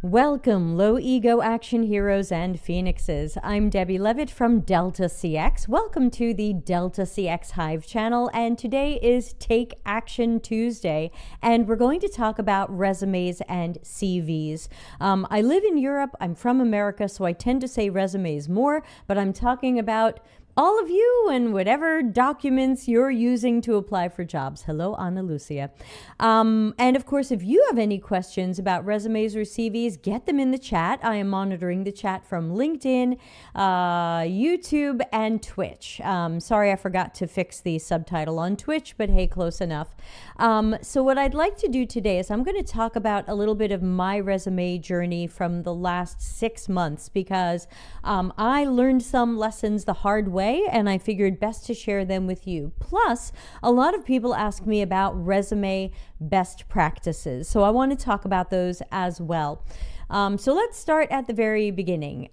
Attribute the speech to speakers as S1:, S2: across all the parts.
S1: Welcome, low ego action heroes and phoenixes. I'm Debbie Levitt from Delta CX. Welcome to the Delta CX Hive channel, and today is Take Action Tuesday, and we're going to talk about resumes and CVs. I live in Europe. I'm from America, so I tend to say resumes more, but I'm talking about all of you and whatever documents you're using to apply for jobs. Hello, Ana Lucia. And of course, if you have any questions about resumes or CVs, get them in the chat. I am monitoring the chat from LinkedIn, YouTube, and Twitch. Sorry, I forgot to fix the subtitle on Twitch, but hey, close enough. So what I'd like to do today is I'm going to talk about a little bit of my resume journey from the last 6 months, because I learned some lessons the hard way, and I figured best to share them with you. Plus, a lot of people ask me about resume best practices, so I want to talk about those as well. So let's start at the very beginning.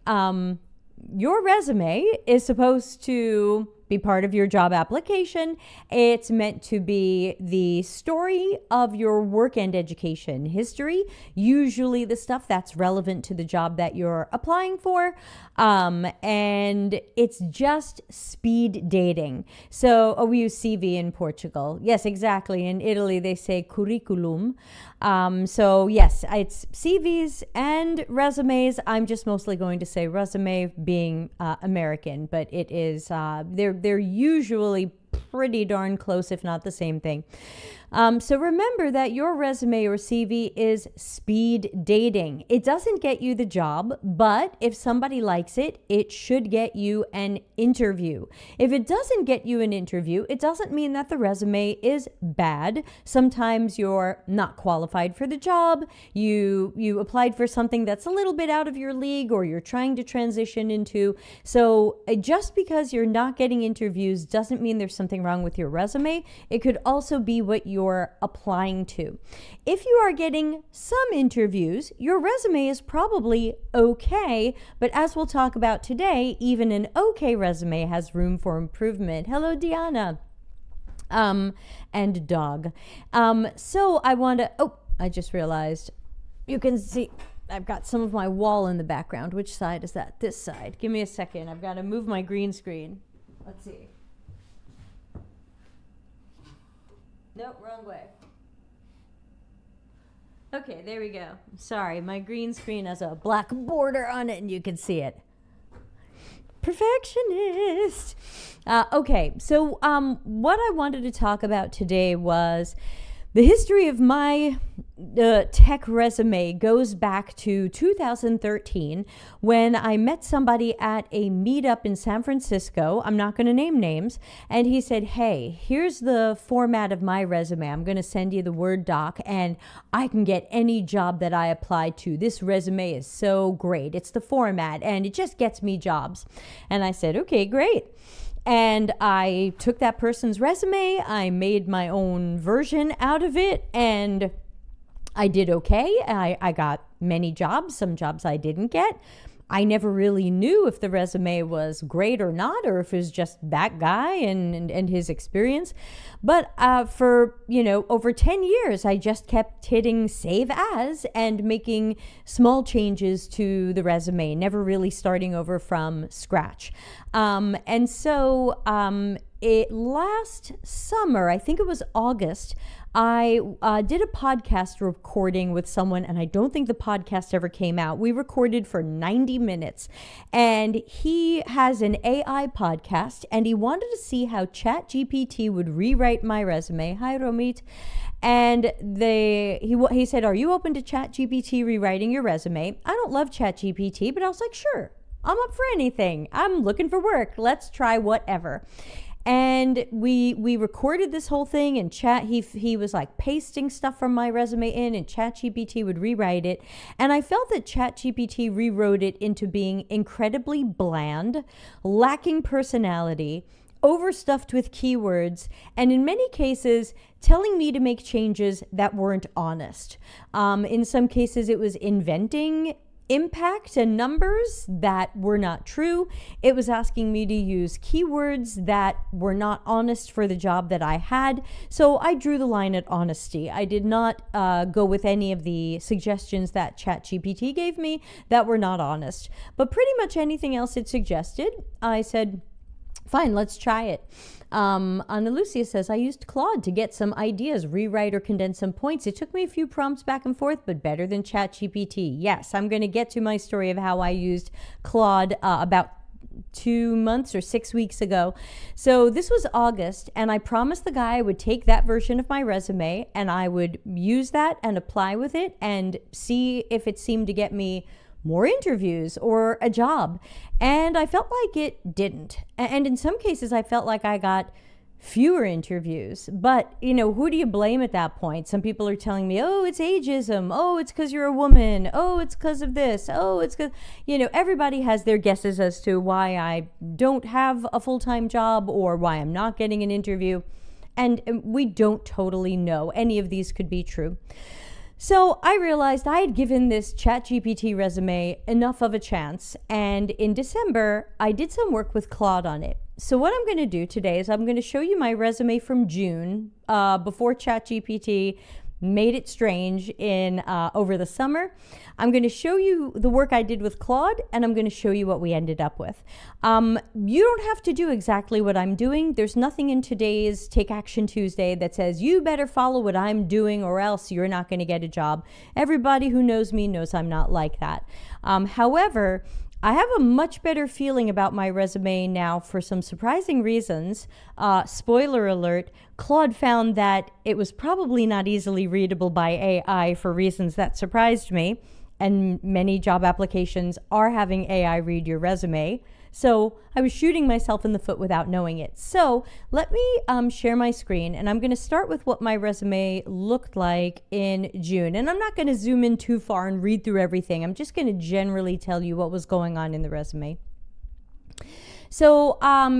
S1: Your resume is supposed to be part of your job application. It's meant to be the story of your work and education history, usually the stuff that's relevant to the job that you're applying for. And it's just speed dating. So we use CV in Portugal. Yes, exactly. In Italy, they say curriculum. So yes, it's CVs and resumes. I'm just mostly going to say resume, being American, but it is, they're usually pretty darn close, if not the same thing. So remember that your resume or CV is speed dating. It doesn't get you the job, but if somebody likes it, it should get you an interview. If it doesn't get you an interview, it doesn't mean that the resume is bad. Sometimes you're not qualified for the job. You applied for something that's a little bit out of your league, or you're trying to transition into. So just because you're not getting interviews doesn't mean there's something wrong with your resume. It could also be what you're applying to. If you are getting some interviews, your resume is probably okay, but as we'll talk about today, even an okay resume has room for improvement. Hello, Diana. And dog. So I want to, I just realized you can see I've got some of my wall in the background. Which side is that? This side. Give me a second. I've got to move my green screen. Let's see. No, wrong way. Okay, there we go. Sorry, my green screen has a black border on it and you can see it. Perfectionist. Okay, so what I wanted to talk about today was the history of my tech resume. Goes back to 2013 when I met somebody at a meetup in San Francisco. I'm not going to name names. And he said, hey, here's the format of my resume. I'm going to send you the Word doc and I can get any job that I apply to. This resume is so great. It's the format and it just gets me jobs. And I said, okay, great. And I took that person's resume, I made my own version out of it, and I did okay. I got many jobs, some jobs I didn't get. I never really knew if the resume was great or not, or if it was just that guy and his experience. But for, over 10 years, I just kept hitting save as and making small changes to the resume, never really starting over from scratch. And so last summer, I think it was August, I did a podcast recording with someone, and I don't think the podcast ever came out. We recorded for 90 minutes, and he has an AI podcast, and he wanted to see how ChatGPT would rewrite my resume. Hi, Romit. And he said, are you open to ChatGPT rewriting your resume? I don't love ChatGPT, but I was like, sure, I'm up for anything. I'm looking for work. Let's try whatever. And we recorded this whole thing, and he was like pasting stuff from my resume in, and ChatGPT would rewrite it. And I felt that ChatGPT rewrote it into being incredibly bland, lacking personality, overstuffed with keywords, and in many cases telling me to make changes that weren't honest. In some cases, it was inventing impact and numbers that were not true. It was asking me to use keywords that were not honest for the job that I had. So I drew the line at honesty. I did not go with any of the suggestions that ChatGPT gave me that were not honest. But pretty much anything else it suggested, I said, fine, let's try it. Ana Lucia says, I used Claude to get some ideas, rewrite or condense some points. It took me a few prompts back and forth, but better than ChatGPT. Yes, I'm going to get to my story of how I used Claude about 2 months or 6 weeks ago. So this was August, and I promised the guy I would take that version of my resume and I would use that and apply with it and see if it seemed to get me more interviews or a job. And I felt like it didn't. And in some cases, I felt like I got fewer interviews. But, who do you blame at that point? Some people are telling me, oh, it's ageism. Oh, it's because you're a woman. Oh, it's because of this. Oh, it's because, everybody has their guesses as to why I don't have a full-time job or why I'm not getting an interview. And we don't totally know. Any of these could be true. So I realized I had given this ChatGPT resume enough of a chance, and in December, I did some work with Claude on it. So what I'm going to do today is I'm going to show you my resume from June, before ChatGPT made it strange in over the summer. I'm going to show you the work I did with Claude, and I'm going to show you what we ended up with. You don't have to do exactly what I'm doing. There's nothing in today's Take Action Tuesday that says you better follow what I'm doing or else you're not going to get a job. Everybody who knows me knows I'm not like that. However, I have a much better feeling about my resume now for some surprising reasons. Spoiler alert, Claude found that it was probably not easily readable by AI for reasons that surprised me, and many job applications are having AI read your resume. So I was shooting myself in the foot without knowing it. So let me share my screen, and I'm going to start with what my resume looked like in June. And I'm not going to zoom in too far and read through everything. I'm just going to generally tell you what was going on in the resume. So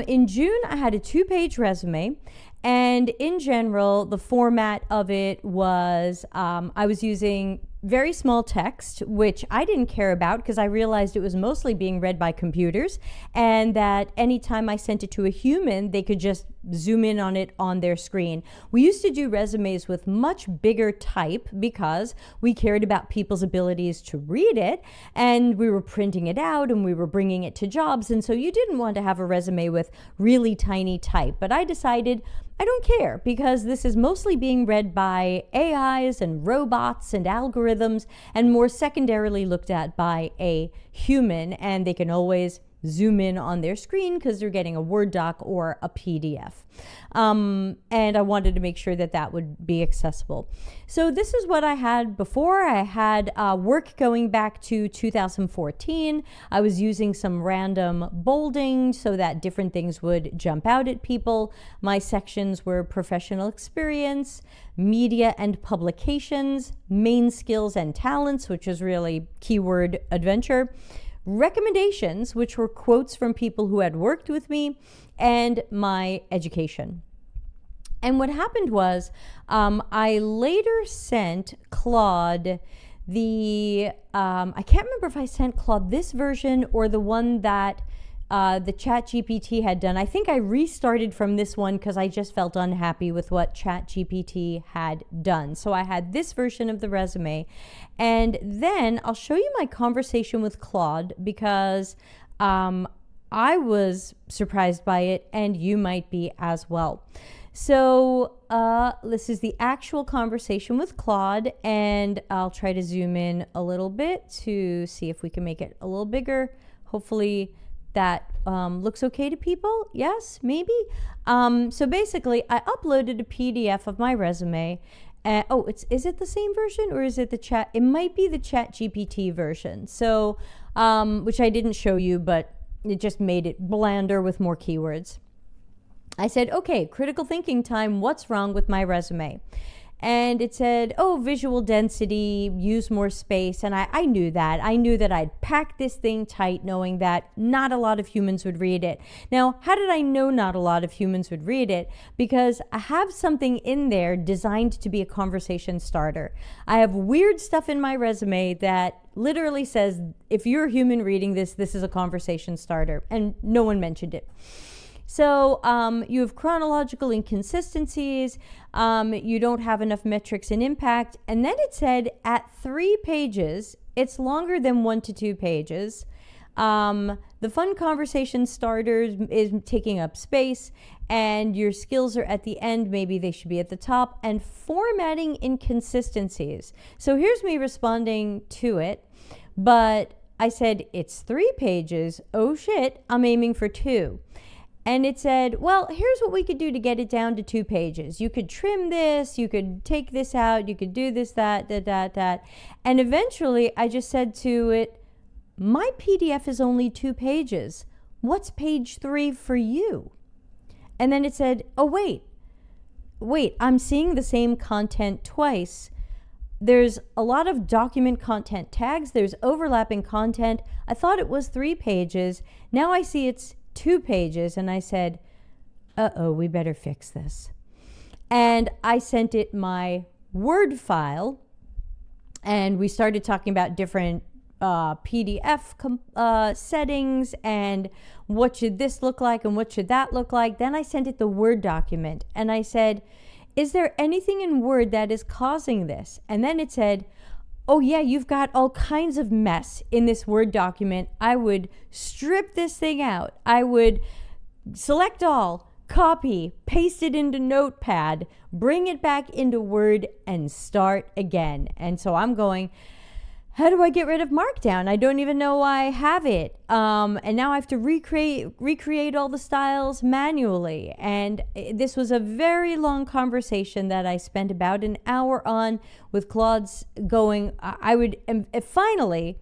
S1: in June, I had a 2-page resume. And in general, the format of it was I was using very small text, which I didn't care about because I realized it was mostly being read by computers, and that anytime I sent it to a human, they could just zoom in on it on their screen. We used to do resumes with much bigger type because we cared about people's abilities to read it, and we were printing it out and we were bringing it to jobs, and so you didn't want to have a resume with really tiny type. But I decided I don't care because this is mostly being read by AIs and robots and algorithms, and more secondarily looked at by a human, and they can always zoom in on their screen because they're getting a Word doc or a PDF. And I wanted to make sure that that would be accessible. So this is what I had before. I had work going back to 2014. I was using some random bolding so that different things would jump out at people. My sections were professional experience, media and publications, main skills and talents, which is really keyword adventure, recommendations, which were quotes from people who had worked with me, and my education. And what happened was I later sent Claude the, I can't remember if I sent Claude this version or the one that the ChatGPT had done. I think I restarted from this one because I just felt unhappy with what ChatGPT had done. So I had this version of the resume, and then I'll show you my conversation with Claude because I was surprised by it, and you might be as well. So this is the actual conversation with Claude, and I'll try to zoom in a little bit to see if we can make it a little bigger. Hopefully that looks okay to people. Yes, maybe. So basically, I uploaded a PDF of my resume. Is it the same version or is it the chat? It might be the ChatGPT version. So, which I didn't show you, but it just made it blander with more keywords. I said, okay, critical thinking time. What's wrong with my resume? And it said, oh, visual density, use more space. And I knew that. I knew that I'd packed this thing tight, knowing that not a lot of humans would read it. Now, how did I know not a lot of humans would read it? Because I have something in there designed to be a conversation starter. I have weird stuff in my resume that literally says, if you're a human reading this, this is a conversation starter. And no one mentioned it. So you have chronological inconsistencies, you don't have enough metrics and impact, and then it said at 3 pages, it's longer than 1 to 2 pages. The fun conversation starters is taking up space, and your skills are at the end, maybe they should be at the top, and formatting inconsistencies. So here's me responding to it, but I said, it's 3 pages, oh shit, I'm aiming for 2. And it said, well, here's what we could do to get it down to 2 pages. You could trim this, you could take this out, you could do this, that. And eventually I just said to it, my PDF is only 2 pages. What's page 3 for you? And then it said, oh, wait, I'm seeing the same content twice. There's a lot of document content tags. There's overlapping content. I thought it was 3 pages. Now I see it's 2 pages, and I said, uh-oh, we better fix this. And I sent it my Word file, and we started talking about different PDF settings and what should this look like and what should that look like. Then I sent it the Word document, and I said, is there anything in Word that is causing this? And then it said, oh yeah, you've got all kinds of mess in this Word document. I would strip this thing out. I would select all, copy, paste it into Notepad, bring it back into Word, and start again. And so I'm going, how do I get rid of Markdown? I don't even know I have it. And now I have to recreate all the styles manually. And this was a very long conversation that I spent about an hour on with Claude's going, finally,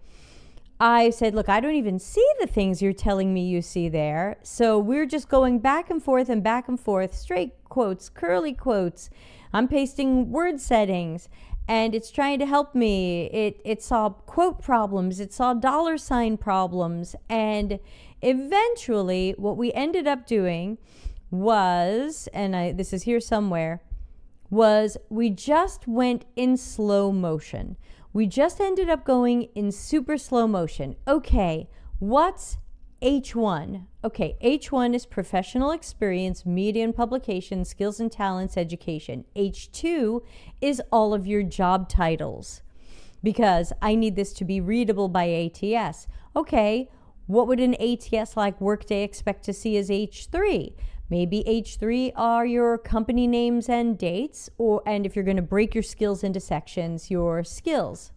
S1: I said, look, I don't even see the things you're telling me you see there. So we're just going back and forth, straight quotes, curly quotes. I'm pasting word settings. And it's trying to help me. It saw quote problems. It saw $ problems. And eventually, what we ended up doing was, and this is here somewhere, was we just went in slow motion. We just ended up going in super slow motion. Okay, what's H1? Okay, H1 is professional experience, media and publication, skills and talents, education. H2 is all of your job titles, because I need this to be readable by ATS. Okay, what would an ATS like Workday expect to see as H3? Maybe H3 are your company names and dates, and if you're going to break your skills into sections, your skills.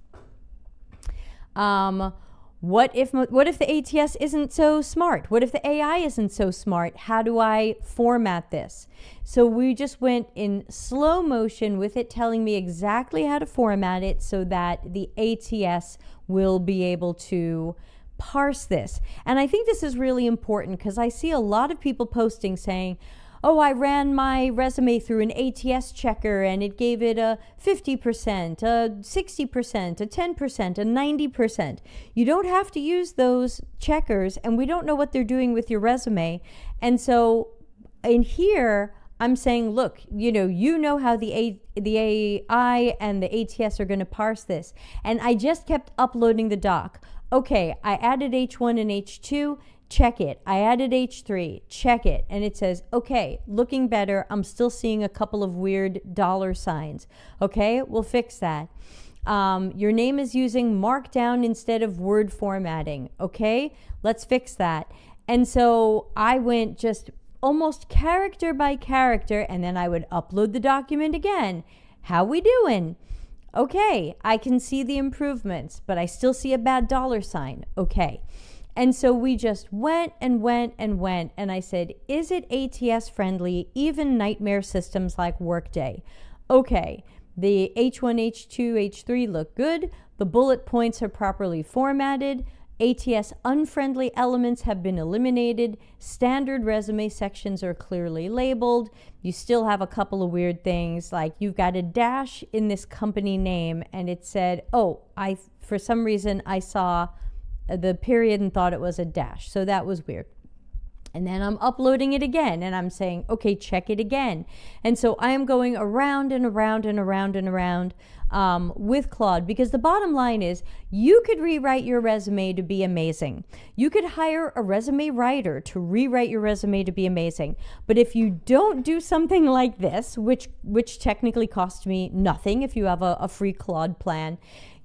S1: What if the ATS isn't so smart? What if the AI isn't so smart? How do I format this? So we just went in slow motion with it telling me exactly how to format it so that the ATS will be able to parse this. And I think this is really important because I see a lot of people posting saying, oh, I ran my resume through an ATS checker and it gave it a 50%, a 60%, a 10%, a 90%. You don't have to use those checkers, and we don't know what they're doing with your resume. And so in here, I'm saying, look, you know how the AI and the ATS are going to parse this. And I just kept uploading the doc. Okay, I added H1 and H2. Check it. I added H3. Check it. And it says, okay, looking better. I'm still seeing a couple of weird $signs. Okay, we'll fix that. Your name is using Markdown instead of Word formatting. Okay, let's fix that. And so I went just almost character by character, and then I would upload the document again. How we doing? Okay, I can see the improvements, but I still see a bad $sign. Okay. And so we just went and went and went. And I said, is it ATS friendly, even nightmare systems like Workday? Okay, the H1, H2, H3 look good. The bullet points are properly formatted. ATS unfriendly elements have been eliminated. Standard resume sections are clearly labeled. You still have a couple of weird things, like you've got a dash in this company name and it said, oh, for some reason I saw the period and thought it was a dash. So that was weird. And then I'm uploading it again and I'm saying, okay, check it again. And so I am going around and around and around and around with Claude, because the bottom line is you could rewrite your resume to be amazing. You could hire a resume writer to rewrite your resume to be amazing. But if you don't do something like this, which technically costs me nothing if you have a free Claude plan,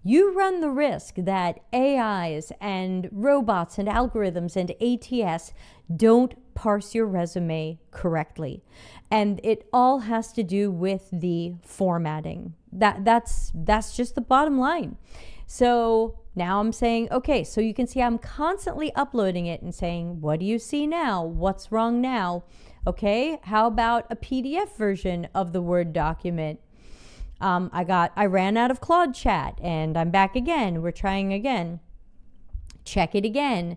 S1: you run the risk that AIs and robots and algorithms and ATS don't parse your resume correctly. And it all has to do with the formatting. That's just the bottom line. So now I'm saying, okay, so you can see I'm constantly uploading it and saying, what do you see now? What's wrong now? Okay, how about a PDF version of the Word document? I ran out of Claude Chat and I'm back again. We're trying again. Check it again.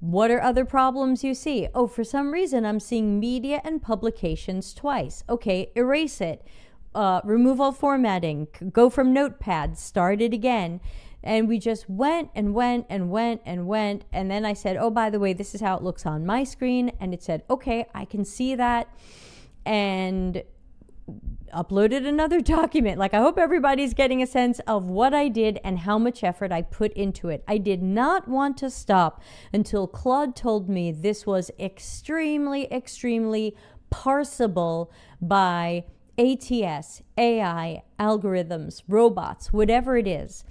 S1: What are other problems you see? Oh, for some reason I'm seeing media and publications twice. Okay, erase it. Remove all formatting. Go from Notepad. Start it again. And we just went and went and went and went. And then I said, oh, by the way, this is how it looks on my screen. And it said, okay, I can see that. And uploaded another document. Like, I hope everybody's getting a sense of what I did and how much effort I put into it. I did not want to stop until Claude told me this was extremely, extremely parsable by ATS, AI, algorithms, robots, whatever it is.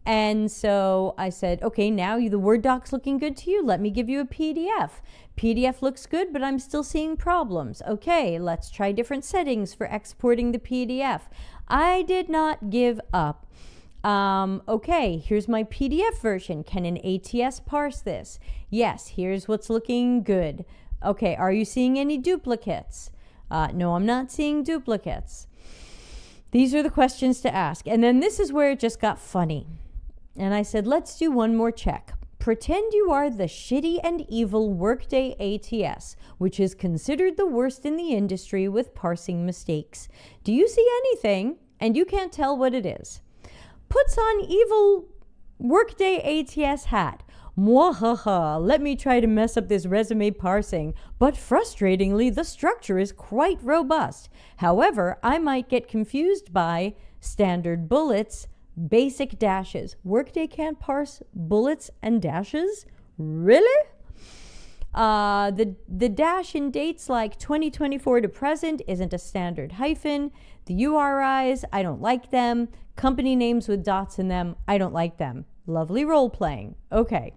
S1: And so I said, okay, now the Word doc's looking good to you. Let me give you a PDF. PDF looks good, but I'm still seeing problems. Okay, let's try different settings for exporting the PDF. I did not give up. Okay, here's my PDF version. Can an ATS parse this? Yes, here's what's looking good. Okay, are you seeing any duplicates? No, I'm not seeing duplicates. These are the questions to ask. And then this is where it just got funny. And I said, let's do one more check. Pretend you are the shitty and evil Workday ATS, which is considered the worst in the industry with parsing mistakes. Do you see anything? And you can't tell what it is. Puts on evil Workday ATS hat. Mwahaha, let me try to mess up this resume parsing. But frustratingly, the structure is quite robust. However, I might get confused by standard bullets, basic dashes. Workday can't parse bullets and dashes? Really? The dash in dates like 2024 to present isn't a standard hyphen. The URIs, I don't like them. Company names with dots in them, I don't like them. Lovely role playing. Okay.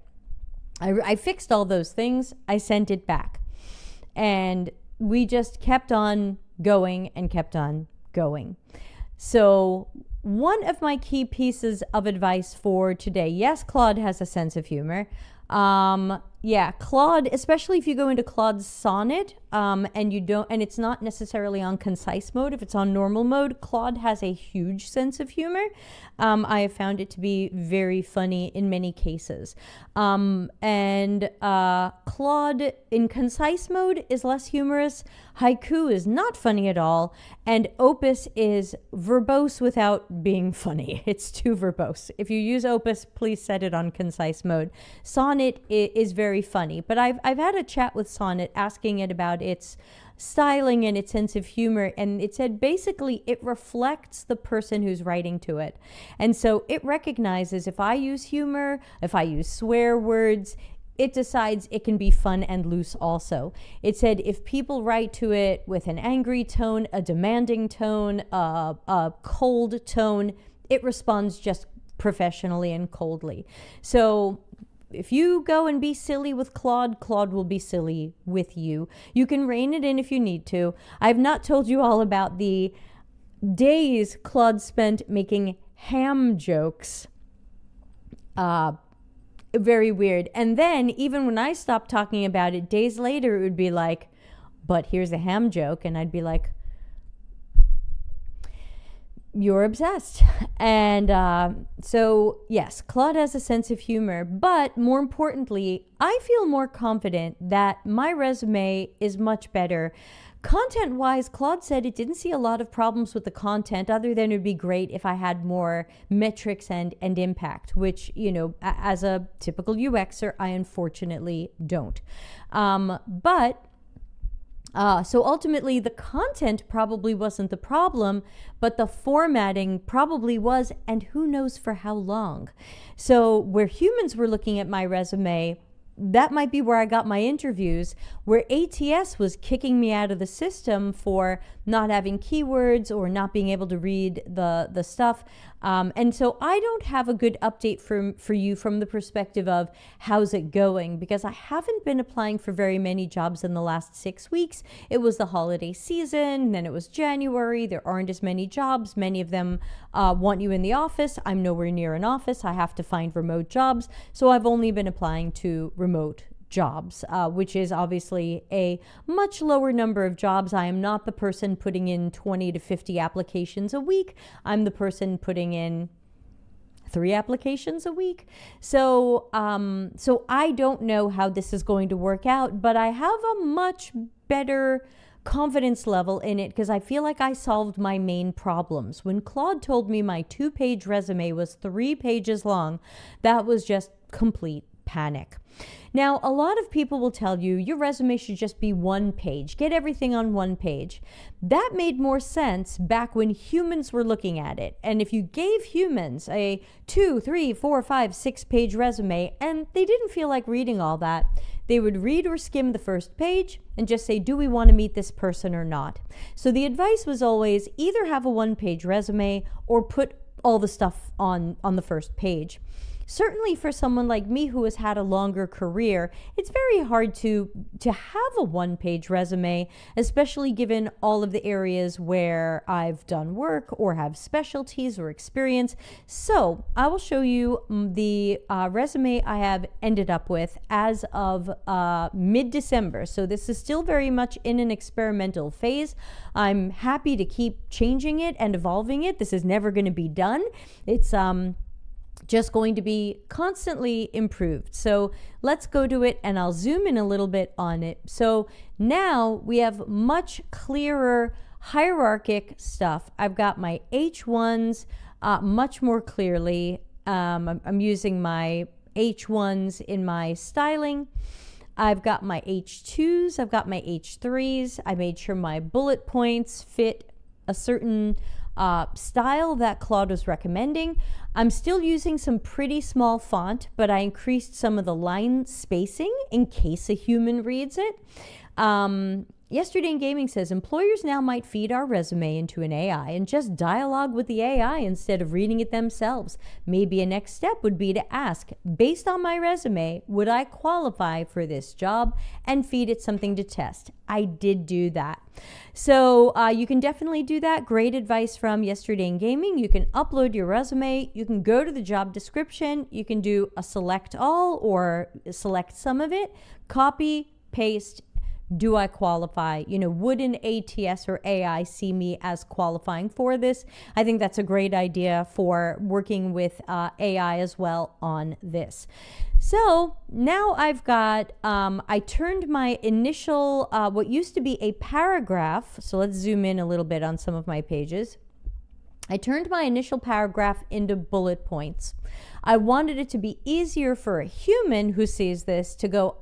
S1: I fixed all those things. I sent it back. And we just kept on going and kept on going. So one of my key pieces of advice for today, yes, Claude has a sense of humor. Yeah, Claude, especially if you go into Claude's Sonnet, and it's not necessarily on concise mode. If it's on normal mode, Claude has a huge sense of humor. I have found it to be very funny in many cases. Claude in concise mode is less humorous. Haiku is not funny at all. And Opus is verbose without being funny. It's too verbose. If you use Opus, please set it on concise mode. Sonnet is very funny, but I've had a chat with Sonnet asking it about its styling and its sense of humor, and it said basically it reflects the person who's writing to it. And so it recognizes if I use humor, if I use swear words, it decides it can be fun and loose also. It said if people write to it with an angry tone, a demanding tone, a cold tone, it responds just professionally and coldly. So if you go and be silly with Claude, Claude will be silly with you. You can rein it in if you need to. I've not told you all about the days Claude spent making ham jokes. Very weird. And then even when I stopped talking about it, days later it would be like, but here's a ham joke. And I'd be like, you're obsessed. And so, yes, Claude has a sense of humor, but more importantly, I feel more confident that my resume is much better. Content-wise, Claude said it didn't see a lot of problems with the content, other than it would be great if I had more metrics and impact, which, you know, as a typical UXer, I unfortunately don't. So ultimately, the content probably wasn't the problem, but the formatting probably was, and who knows for how long. So where humans were looking at my resume, that might be where I got my interviews, where ATS was kicking me out of the system for not having keywords or not being able to read the stuff. And so I don't have a good update for you from the perspective of how's it going, because I haven't been applying for very many jobs in the last 6 weeks. It was the holiday season, then it was January. There aren't as many jobs. Many of them want you in the office. I'm nowhere near an office. I have to find remote jobs. So I've only been applying to remote jobs, which is obviously a much lower number of jobs. I am not the person putting in 20 to 50 applications a week. I'm the person putting in 3 applications a week. So I don't know how this is going to work out, but I have a much better confidence level in it because I feel like I solved my main problems. When Claude told me my 2-page resume was 3 pages long, that was just complete panic. Now, a lot of people will tell you your resume should just be 1 page. Get everything on 1 page. That made more sense back when humans were looking at it. And if you gave humans a 2, 3, 4, 5, 6-page resume and they didn't feel like reading all that, they would read or skim the first page and just say, do we want to meet this person or not? So the advice was always either have a 1-page resume or put all the stuff on the first page. Certainly for someone like me who has had a longer career, it's very hard to have a 1-page resume, especially given all of the areas where I've done work or have specialties or experience. So I will show you the resume I have ended up with as of mid-December. So this is still very much in an experimental phase. I'm happy to keep changing it and evolving it. This is never going to be done. It's just going to be constantly improved. So let's go to it and I'll zoom in a little bit on it. So now we have much clearer hierarchic stuff. I've got my H1s much more clearly. I'm using my H1s in my styling. I've got my H2s, I've got my H3s. I made sure my bullet points fit a certain style that Claude was recommending. I'm still using some pretty small font, but I increased some of the line spacing in case a human reads it. Yesterday in Gaming says, employers now might feed our resume into an AI and just dialogue with the AI instead of reading it themselves. Maybe a next step would be to ask, based on my resume, would I qualify for this job, and feed it something to test. I did do that. So you can definitely do that. Great advice from Yesterday in Gaming. You can upload your resume. You can go to the job description. You can do a select all or select some of it, copy, paste. Do I qualify? You know, would an ATS or AI see me as qualifying for this? I think that's a great idea for working with AI as well on this. So now I've got, I turned my initial, what used to be a paragraph. So let's zoom in a little bit on some of my pages. I turned my initial paragraph into bullet points. I wanted it to be easier for a human who sees this to go,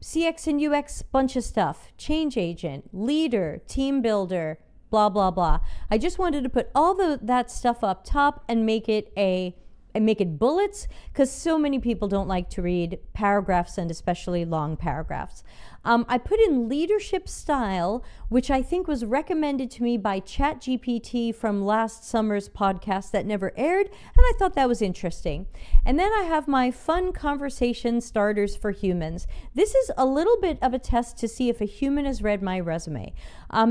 S1: CX and UX, bunch of stuff, change agent, leader, team builder, blah, blah, blah. I just wanted to put all that stuff up top and make it bullets, because so many people don't like to read paragraphs, and especially long paragraphs. I put in leadership style, which I think was recommended to me by ChatGPT from last summer's podcast that never aired, and I thought that was interesting. And then I have my fun conversation starters for humans. This is a little bit of a test to see if a human has read my resume,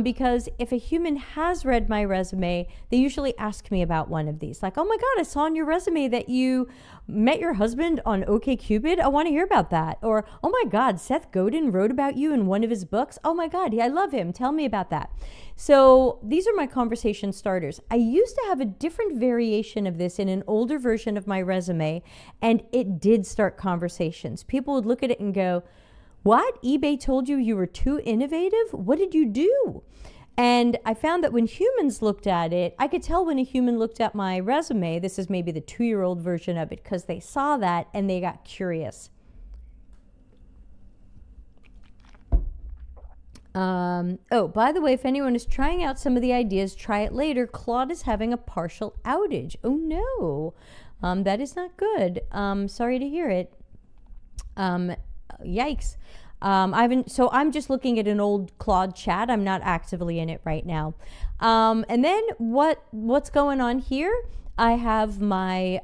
S1: because if a human has read my resume, they usually ask me about one of these, like, oh my God, I saw on your resume that you met your husband on OkCupid. I want to hear about that. Or, oh my God, Seth Godin wrote about you in one of his books. Oh my God, I love him. Tell me about that. So these are my conversation starters. I used to have a different variation of this in an older version of my resume, and it did start conversations. People would look at it and go, what? eBay told you were too innovative? What did you do? And I found that when humans looked at it, I could tell when a human looked at my resume, this is maybe the 2-year-old version of it, because they saw that and they got curious. Oh, by the way, if anyone is trying out some of the ideas, try it later. Claude is having a partial outage. Oh no, that is not good. Sorry to hear it. Yikes. So I'm just looking at an old Claude chat. I'm not actively in it right now. And then what's going on here? I have my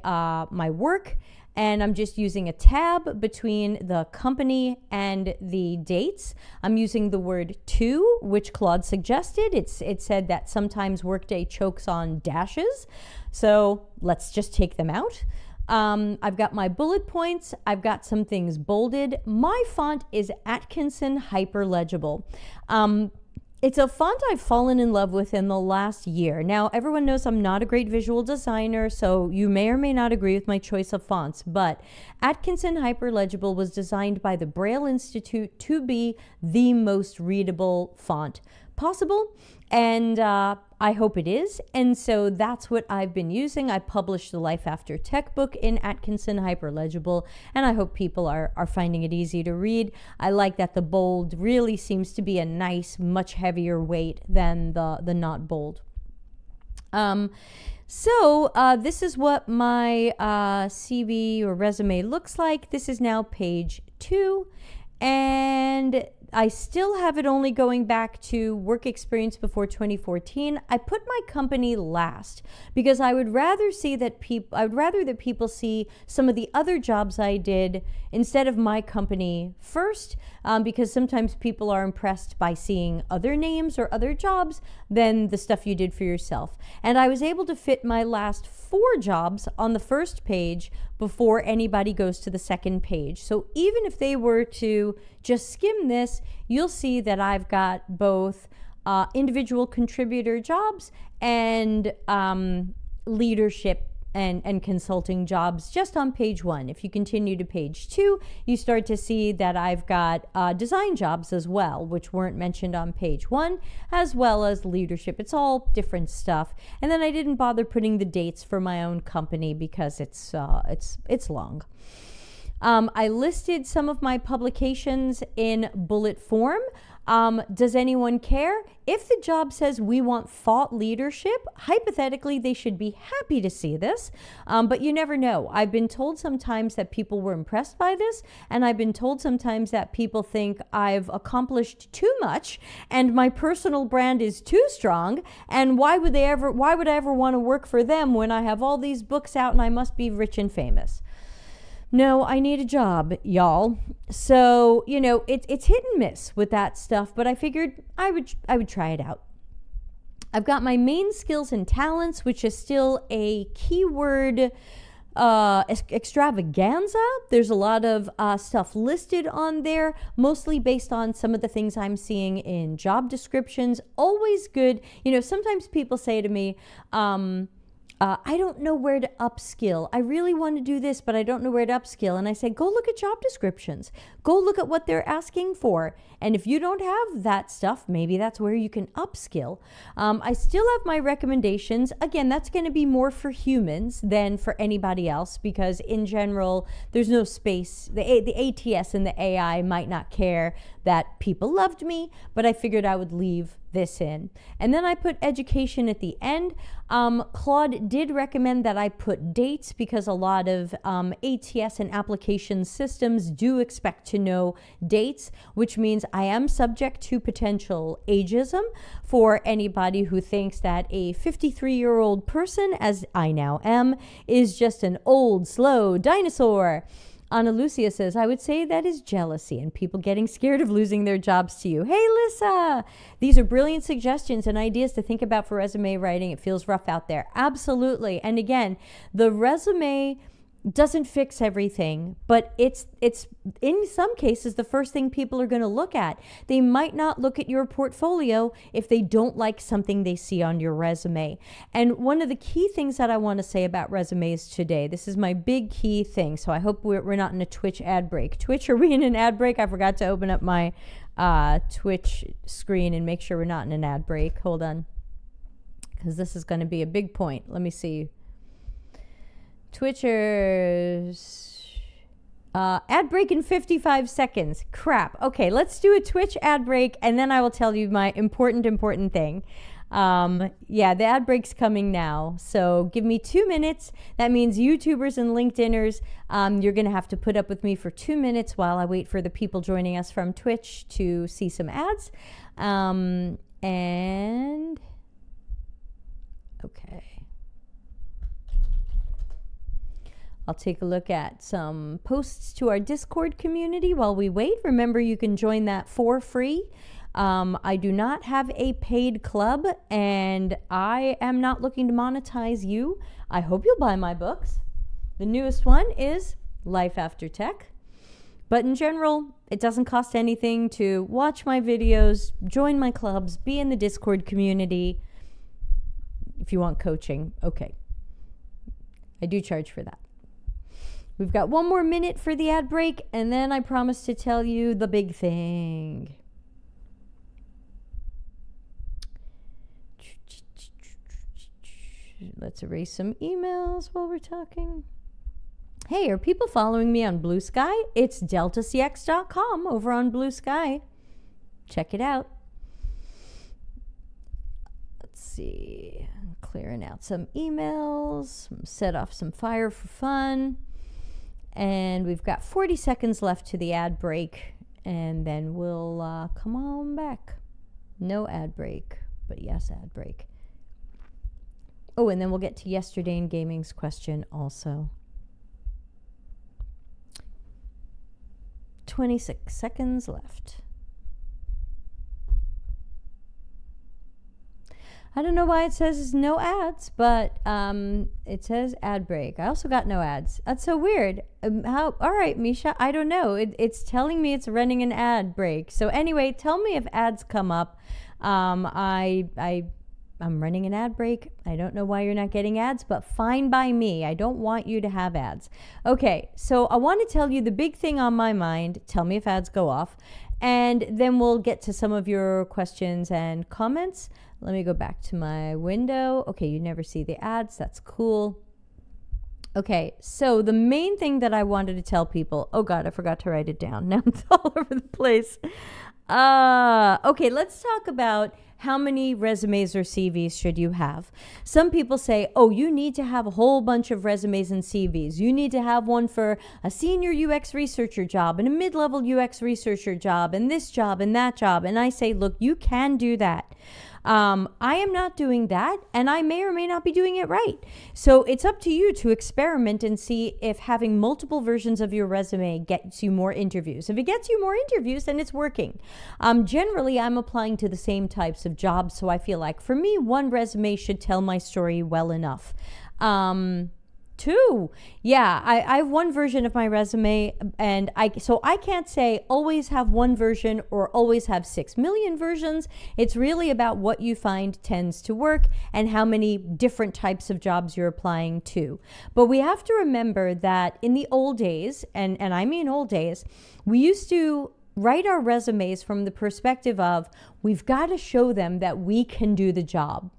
S1: my work, and I'm just using a tab between the company and the dates. I'm using the word to, which Claude suggested. It said that sometimes Workday chokes on dashes. So let's just take them out. I've got my bullet points. I've got some things bolded. My font is Atkinson Hyperlegible. It's a font I've fallen in love with in the last year. Now, everyone knows I'm not a great visual designer, so you may or may not agree with my choice of fonts, but Atkinson Hyperlegible was designed by the Braille Institute to be the most readable font possible, and I hope it is. And so that's what I've been using. I published the Life After Tech book in Atkinson Hyperlegible, and I hope people are finding it easy to read. I like that the bold really seems to be a nice, much heavier weight than the not bold. So this is what my CV or resume looks like. This is now page 2, and I still have it only going back to work experience before 2014. I put my company last because I would rather that people see some of the other jobs I did instead of my company first, because sometimes people are impressed by seeing other names or other jobs than the stuff you did for yourself. And I was able to fit my last 4 jobs on the first page before anybody goes to the second page. So even if they were to just skim this, you'll see that I've got both individual contributor jobs and leadership and consulting jobs just on page 1. If you continue to page 2, you start to see that I've got design jobs as well, which weren't mentioned on page 1, as well as leadership. It's all different stuff. And then I didn't bother putting the dates for my own company because it's long. I listed some of my publications in bullet form. Does anyone care? If the job says we want thought leadership, hypothetically, they should be happy to see this, but you never know. I've been told sometimes that people were impressed by this, and I've been told sometimes that people think I've accomplished too much and my personal brand is too strong, and why would I ever want to work for them when I have all these books out and I must be rich and famous? No, I need a job, y'all. So, it's hit and miss with that stuff, but I figured I would try it out. I've got my main skills and talents, which is still a keyword extravaganza. There's a lot of stuff listed on there, mostly based on some of the things I'm seeing in job descriptions. Always good. Sometimes people say to me, I don't know where to upskill. I really want to do this, but I don't know where to upskill. And I say, go look at job descriptions. Go look at what they're asking for. And if you don't have that stuff, maybe that's where you can upskill. I still have my recommendations. Again, that's going to be more for humans than for anybody else, because in general, there's no space. The ATS and the AI might not care that people loved me, but I figured I would leave this in. And then I put education at the end. Claude did recommend that I put dates because a lot of ATS and application systems do expect to know dates, which means I am subject to potential ageism for anybody who thinks that a 53-year-old person, as I now am, is just an old, slow dinosaur. Ana Lucia says, I would say that is jealousy and people getting scared of losing their jobs to you. Hey, Lissa, these are brilliant suggestions and ideas to think about for resume writing. It feels rough out there. Absolutely. And again, the resume doesn't fix everything, but it's in some cases the first thing people are going to look at. They might not look at your portfolio if they don't like something they see on your resume. And one of the key things that I want to say about resumes today, this is my big key thing, so I hope we're not in a Twitch ad break. Twitch, are we in an ad break? I forgot to open up my Twitch screen and make sure we're not in an ad break. Hold on, because this is going to be a big point. Let me see. Twitchers, ad break in 55 seconds. Crap. Okay, let's do a Twitch ad break and then I will tell you my important thing. Yeah, the ad break's coming now. So give me 2 minutes. That means YouTubers and LinkedIners, you're going to have to put up with me for 2 minutes while I wait for the people joining us from Twitch to see some ads. And okay. I'll take a look at some posts to our Discord community while we wait. Remember, you can join that for free. I do not have a paid club, and I am not looking to monetize you. I hope you'll buy my books. The newest one is Life After Tech. But in general, it doesn't cost anything to watch my videos, join my clubs, be in the Discord community. If you want coaching, okay. I do charge for that. We've got 1 more minute for the ad break, and then I promise to tell you the big thing. Let's erase some emails while we're talking. Hey, are people following me on Blue Sky? It's dcx.to over on Blue Sky. Check it out. Let's see. I'm clearing out some emails. Set off some fire for fun. And we've got 40 seconds left to the ad break, and then we'll come on back. No ad break, but yes, ad break. Oh, and then we'll get to Yesterday in Gaming's question also. 26 seconds left. I don't know why it says no ads, but it says ad break. I also got no ads. That's so weird. All right, Misha, I don't know. It's telling me it's running an ad break. So anyway, tell me if ads come up. I'm running an ad break. I don't know why you're not getting ads, but fine by me. I don't want you to have ads. Okay, so I want to tell you the big thing on my mind. Tell me if ads go off. And then we'll get to some of your questions and comments. Let me go back to my window. Okay, you never see the ads. That's cool. Okay, so the main thing that I wanted to tell people, oh God, I forgot to write it down. Now it's all over the place. Okay, let's talk about how many resumes or CVs should you have. Some people say, oh, you need to have a whole bunch of resumes and CVs. You need to have one for a senior UX researcher job and a mid-level UX researcher job and this job and that job. And I say, look, you can do that. I am not doing that, and I may or may not be doing it right. So it's up to you to experiment and see if having multiple versions of your resume gets you more interviews. If it gets you more interviews, then it's working. Generally, I'm applying to the same types of jobs, so I feel like for me, one resume should tell my story well enough. Two. Yeah, I have one version of my resume, and I can't say always have one version or always have 6 million versions. It's really about what you find tends to work and how many different types of jobs you're applying to. But we have to remember that in the old days, and I mean old days, we used to write our resumes from the perspective of we've got to show them that we can do the job.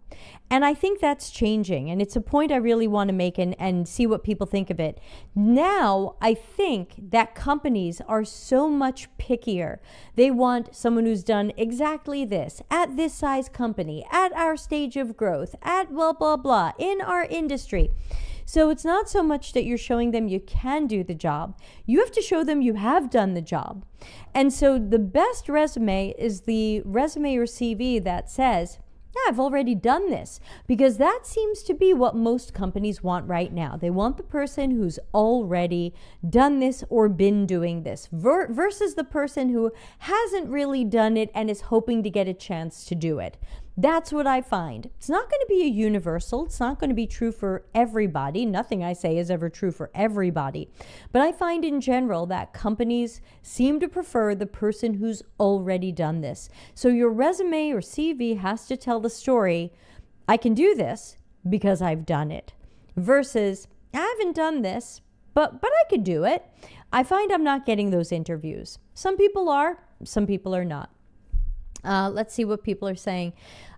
S1: And I think that's changing, and it's a point I really want to make and see what people think of it. Now, I think that companies are so much pickier. They want someone who's done exactly this, at this size company, at our stage of growth, at blah, blah, blah, in our industry. So it's not so much that you're showing them you can do the job. You have to show them you have done the job. And so the best resume is the resume or CV that says, Yeah, I've already done this, because that seems to be what most companies want right now. They want the person who's already done this or been doing this versus the person who hasn't really done it and is hoping to get a chance to do it. That's what I find. It's not going to be a universal. It's not going to be true for everybody. Nothing I say is ever true for everybody. But I find in general that companies seem to prefer the person who's already done this. So your resume or CV has to tell the story, I can do this because I've done it, versus I haven't done this, but I could do it. I find I'm not getting those interviews. Some people are, some people are not. Let's see what people are saying.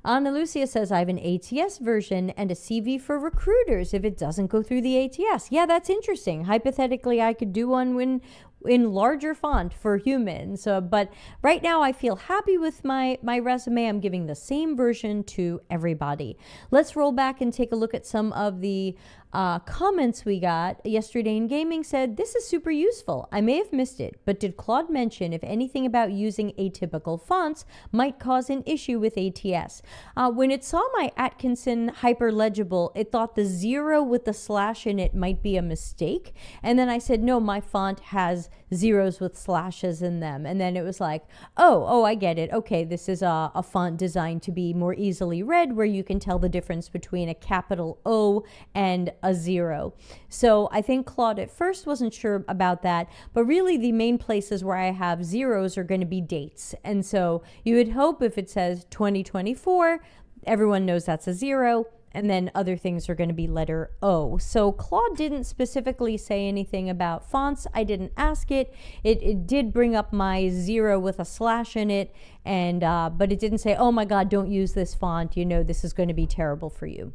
S1: Ana Lucia says, I have an ATS version and a CV for recruiters if it doesn't go through the ATS. Yeah, that's interesting. Hypothetically, I could do one in larger font for humans. But right now I feel happy with my resume. I'm giving the same version to everybody. Let's roll back and take a look at some of the comments we got. Yesterday in Gaming said, this is super useful. I may have missed it, but did Claude mention if anything about using atypical fonts might cause an issue with ATS? When it saw my Atkinson hyperlegible, it thought the 0 with the slash in it might be a mistake. And then I said, no, my font has zeros with slashes in them. And then it was like, oh, I get it. Okay, this is a font designed to be more easily read, where you can tell the difference between a capital O and a 0. So I think Claude at first wasn't sure about that, but really the main places where I have zeros are going to be dates. And so you would hope if it says 2024, everyone knows that's a 0. And then other things are going to be letter O. So Claude didn't specifically say anything about fonts. I didn't ask it. It did bring up my 0 with a slash in it, and but it didn't say, oh my God, don't use this font. You know, this is going to be terrible for you.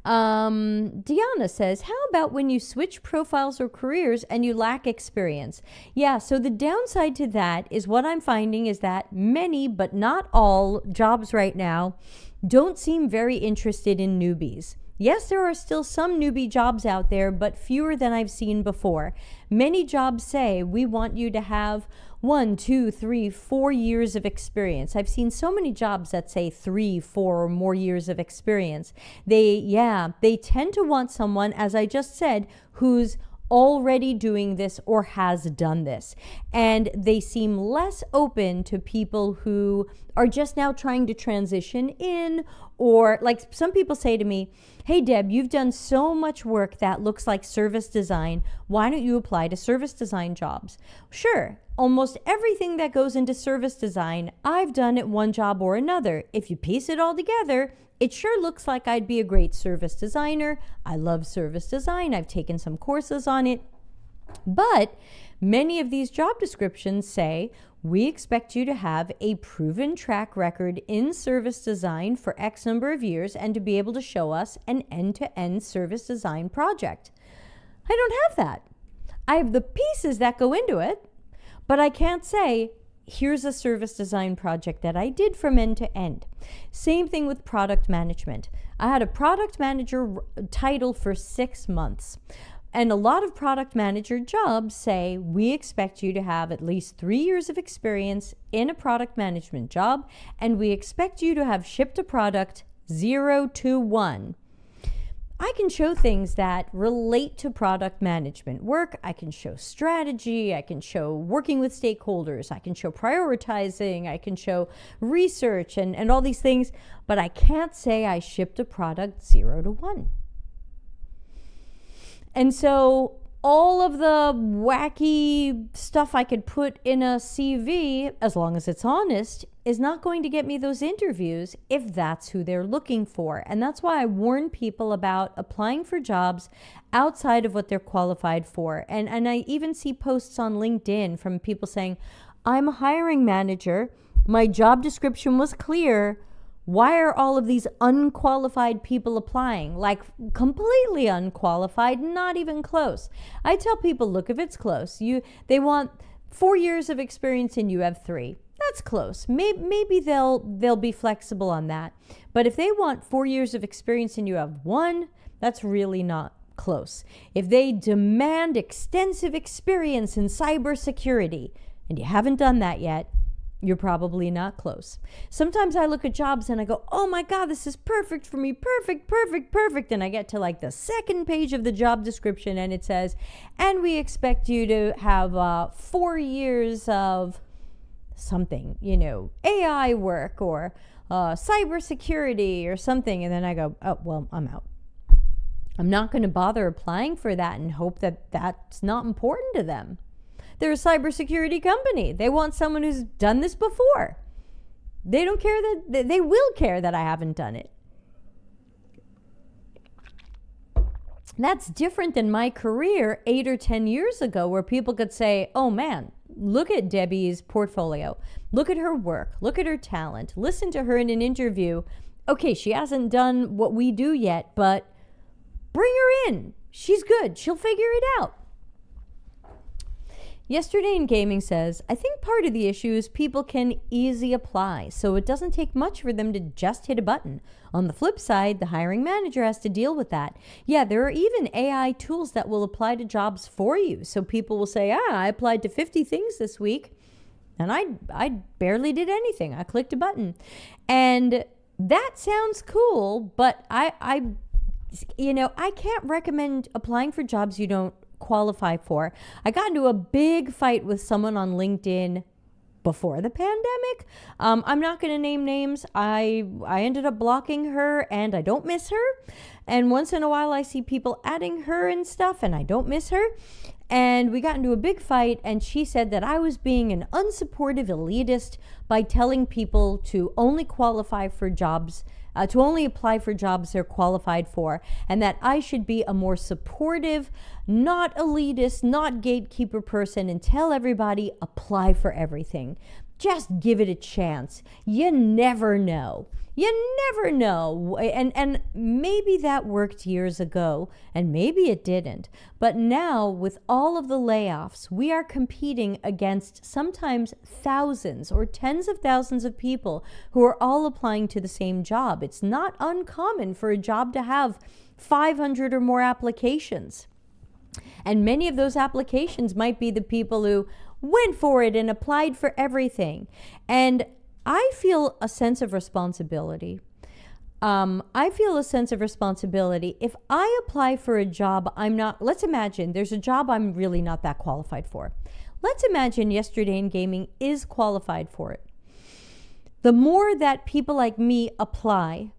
S1: Deanna says, how about when you switch profiles or careers and you lack experience? Yeah, so the downside to that is what I'm finding is that many, but not all, jobs right now don't seem very interested in newbies. Yes, there are still some newbie jobs out there, but fewer than I've seen before. Many jobs say we want you to have 1, 2, 3, 4 years of experience. I've seen so many jobs that say 3, 4 or more years of experience. They tend to want someone, as I just said, who's already doing this or has done this. And they seem less open to people who are just now trying to transition in, or like some people say to me, hey Deb, you've done so much work that looks like service design. Why don't you apply to service design jobs? Sure. Almost everything that goes into service design, I've done at one job or another. If you piece it all together, it sure looks like I'd be a great service designer. I love service design. I've taken some courses on it. But many of these job descriptions say, we expect you to have a proven track record in service design for X number of years and to be able to show us an end-to-end service design project. I don't have that. I have the pieces that go into it, but I can't say, here's a service design project that I did from end to end. Same thing with product management. I had a product manager title for 6 months. And a lot of product manager jobs say, we expect you to have at least 3 years of experience in a product management job, and we expect you to have shipped a product 0 to 1. I can show things that relate to product management work. I can show strategy. I can show working with stakeholders. I can show prioritizing. I can show research and all these things, but I can't say I shipped a product 0 to 1. And so all of the wacky stuff I could put in a CV, as long as it's honest, is not going to get me those interviews if that's who they're looking for. And that's why I warn people about applying for jobs outside of what they're qualified for. And I even see posts on LinkedIn from people saying, I'm a hiring manager. My job description was clear. Why are all of these unqualified people applying? Like completely unqualified, not even close. I tell people, look, if it's close, they want 4 years of experience and you have 3. That's close. Maybe they'll be flexible on that. But if they want 4 years of experience and you have 1, that's really not close. If they demand extensive experience in cybersecurity and you haven't done that yet, You're probably not close. Sometimes I look at jobs and I go, oh my God, this is perfect for me. Perfect, perfect, perfect. And I get to like the second page of the job description and it says, and we expect you to have 4 years of something, AI work or cybersecurity or something. And then I go, oh, well, I'm out. I'm not going to bother applying for that and hope that that's not important to them. They're a cybersecurity company. They want someone who's done this before. They don't care that they will care that I haven't done it. That's different than my career 8 or 10 years ago where people could say, oh man, look at Debbie's portfolio. Look at her work. Look at her talent. Listen to her in an interview. Okay, she hasn't done what we do yet, but bring her in. She's good. She'll figure it out. Yesterday in Gaming says, I think part of the issue is people can easy apply, so it doesn't take much for them to just hit a button. On the flip side, the hiring manager has to deal with that. Yeah, there are even AI tools that will apply to jobs for you. So people will say, I applied to 50 things this week, and I barely did anything. I clicked a button. And that sounds cool, but I can't recommend applying for jobs you don't qualify for. I got into a big fight with someone on LinkedIn before the pandemic. I'm not going to name names. I ended up blocking her and I don't miss her. And once in a while I see people adding her and stuff and I don't miss her. And we got into a big fight and she said that I was being an unsupportive elitist by telling people to only qualify for jobs to only apply for jobs they're qualified for, and that I should be a more supportive, not elitist, not gatekeeper person and tell everybody apply for everything. Just give it a chance. You never know. You never know. And maybe that worked years ago, and maybe it didn't. But now, with all of the layoffs, we are competing against sometimes thousands or tens of thousands of people who are all applying to the same job. It's not uncommon for a job to have 500 or more applications. And many of those applications might be the people who went for it and applied for everything. And I feel a sense of responsibility. If I apply for a job let's imagine there's a job I'm really not that qualified for. Let's imagine Yesterday in Gaming is qualified for it. The more that people like me apply,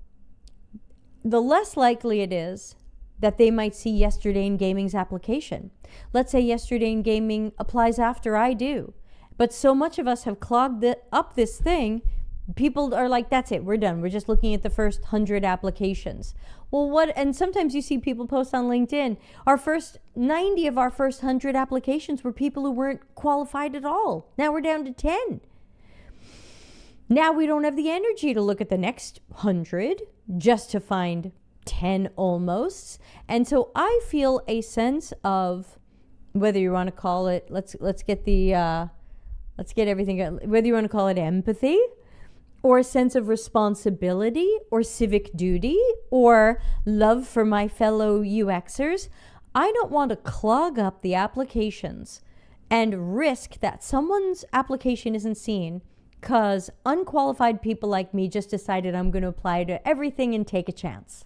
S1: the less likely it is that they might see Yesterday in Gaming's application. Let's say Yesterday in Gaming applies after I do. But so much of us have clogged up this thing, people are like, that's it, we're done. We're just looking at the first 100 applications. Well, and sometimes you see people post on LinkedIn, 90 of our first 100 applications were people who weren't qualified at all. Now we're down to 10. Now we don't have the energy to look at the next 100 just to find 10 almosts. And so I feel a sense of, whether you want to call it, let's get everything, whether you want to call it empathy or a sense of responsibility or civic duty or love for my fellow UXers. I don't want to clog up the applications and risk that someone's application isn't seen because unqualified people like me just decided I'm going to apply to everything and take a chance.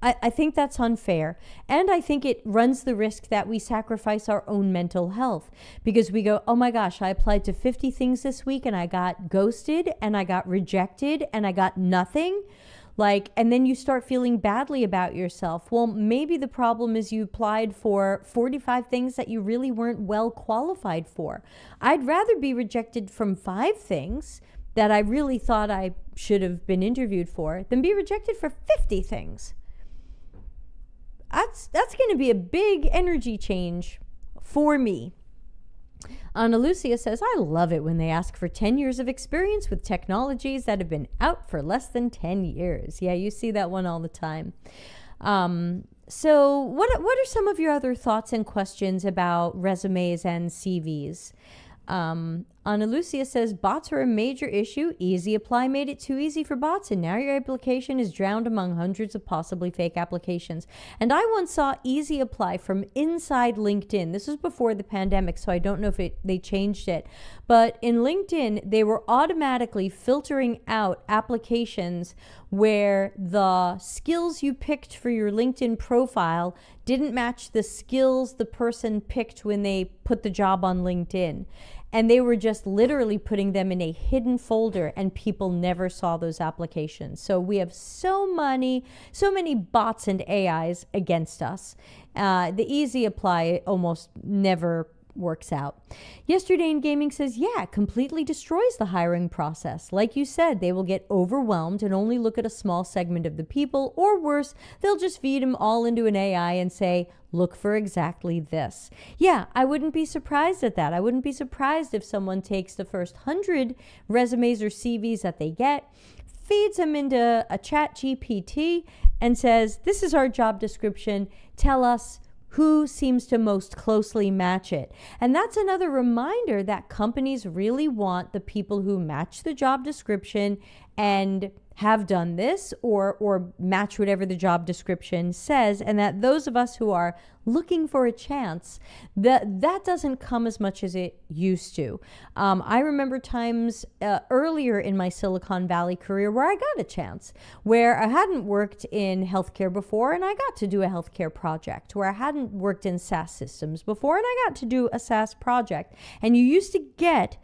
S1: I think that's unfair. And I think it runs the risk that we sacrifice our own mental health because we go, oh my gosh, I applied to 50 things this week and I got ghosted and I got rejected and I got nothing. And then you start feeling badly about yourself. Well, maybe the problem is you applied for 45 things that you really weren't well qualified for. I'd rather be rejected from 5 things that I really thought I should have been interviewed for than be rejected for 50 things. That's going to be a big energy change for me. Ana Lucia says, I love it when they ask for 10 years of experience with technologies that have been out for less than 10 years. Yeah, you see that one all the time. So what are some of your other thoughts and questions about resumes and CVs? On Ana Lucia says, bots are a major issue. Easy Apply made it too easy for bots, and now your application is drowned among hundreds of possibly fake applications. And I once saw Easy Apply from inside LinkedIn. This was before the pandemic, so I don't know if they changed it. But in LinkedIn, they were automatically filtering out applications where the skills you picked for your LinkedIn profile didn't match the skills the person picked when they put the job on LinkedIn. And they were just literally putting them in a hidden folder, and people never saw those applications. So we have so many bots and AIs against us. The Easy Apply almost never works out. Yesterday in Gaming says, yeah, it completely destroys the hiring process. Like you said, they will get overwhelmed and only look at a small segment of the people, or worse, they'll just feed them all into an AI and say, look for exactly this. Yeah, I wouldn't be surprised at that. I wouldn't be surprised if someone takes the first 100 resumes or CVs that they get, feeds them into a chat GPT and says, this is our job description. Tell us who seems to most closely match it. And that's another reminder that companies really want the people who match the job description and have done this or match whatever the job description says, and that those of us who are looking for a chance, that doesn't come as much as it used to. I remember times earlier in my Silicon Valley career where I got a chance, where I hadn't worked in healthcare before and I got to do a healthcare project, where I hadn't worked in SaaS systems before and I got to do a SaaS project. And you used to get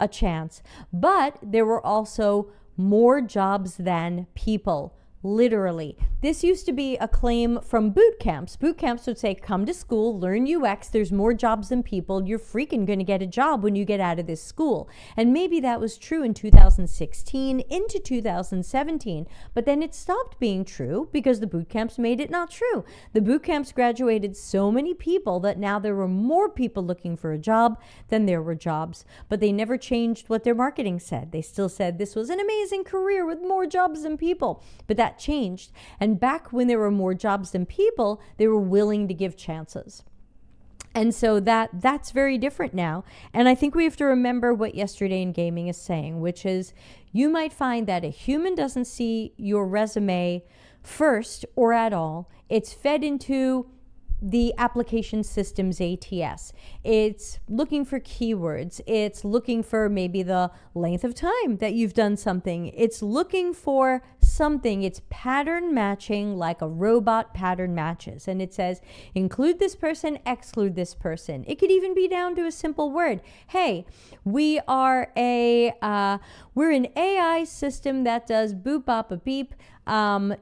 S1: a chance, but there were also more jobs than people. Literally. This used to be a claim from boot camps. Boot camps would say, come to school, learn UX, there's more jobs than people, you're freaking going to get a job when you get out of this school. And maybe that was true in 2016 into 2017, but then it stopped being true because the boot camps made it not true. The boot camps graduated so many people that now there were more people looking for a job than there were jobs, but they never changed what their marketing said. They still said this was an amazing career with more jobs than people, but that changed. And back when there were more jobs than people, they were willing to give chances. And so that's very different now. And I think we have to remember what Yesterday in Gaming is saying, which is you might find that a human doesn't see your resume first or at all. It's fed into the application system's ATS. It's looking for keywords. It's looking for maybe the length of time that you've done something. It's looking for something. It's pattern matching like a robot pattern matches. And it says, include this person, exclude this person. It could even be down to a simple word. Hey, we're an AI system that does boop, bop, a beep.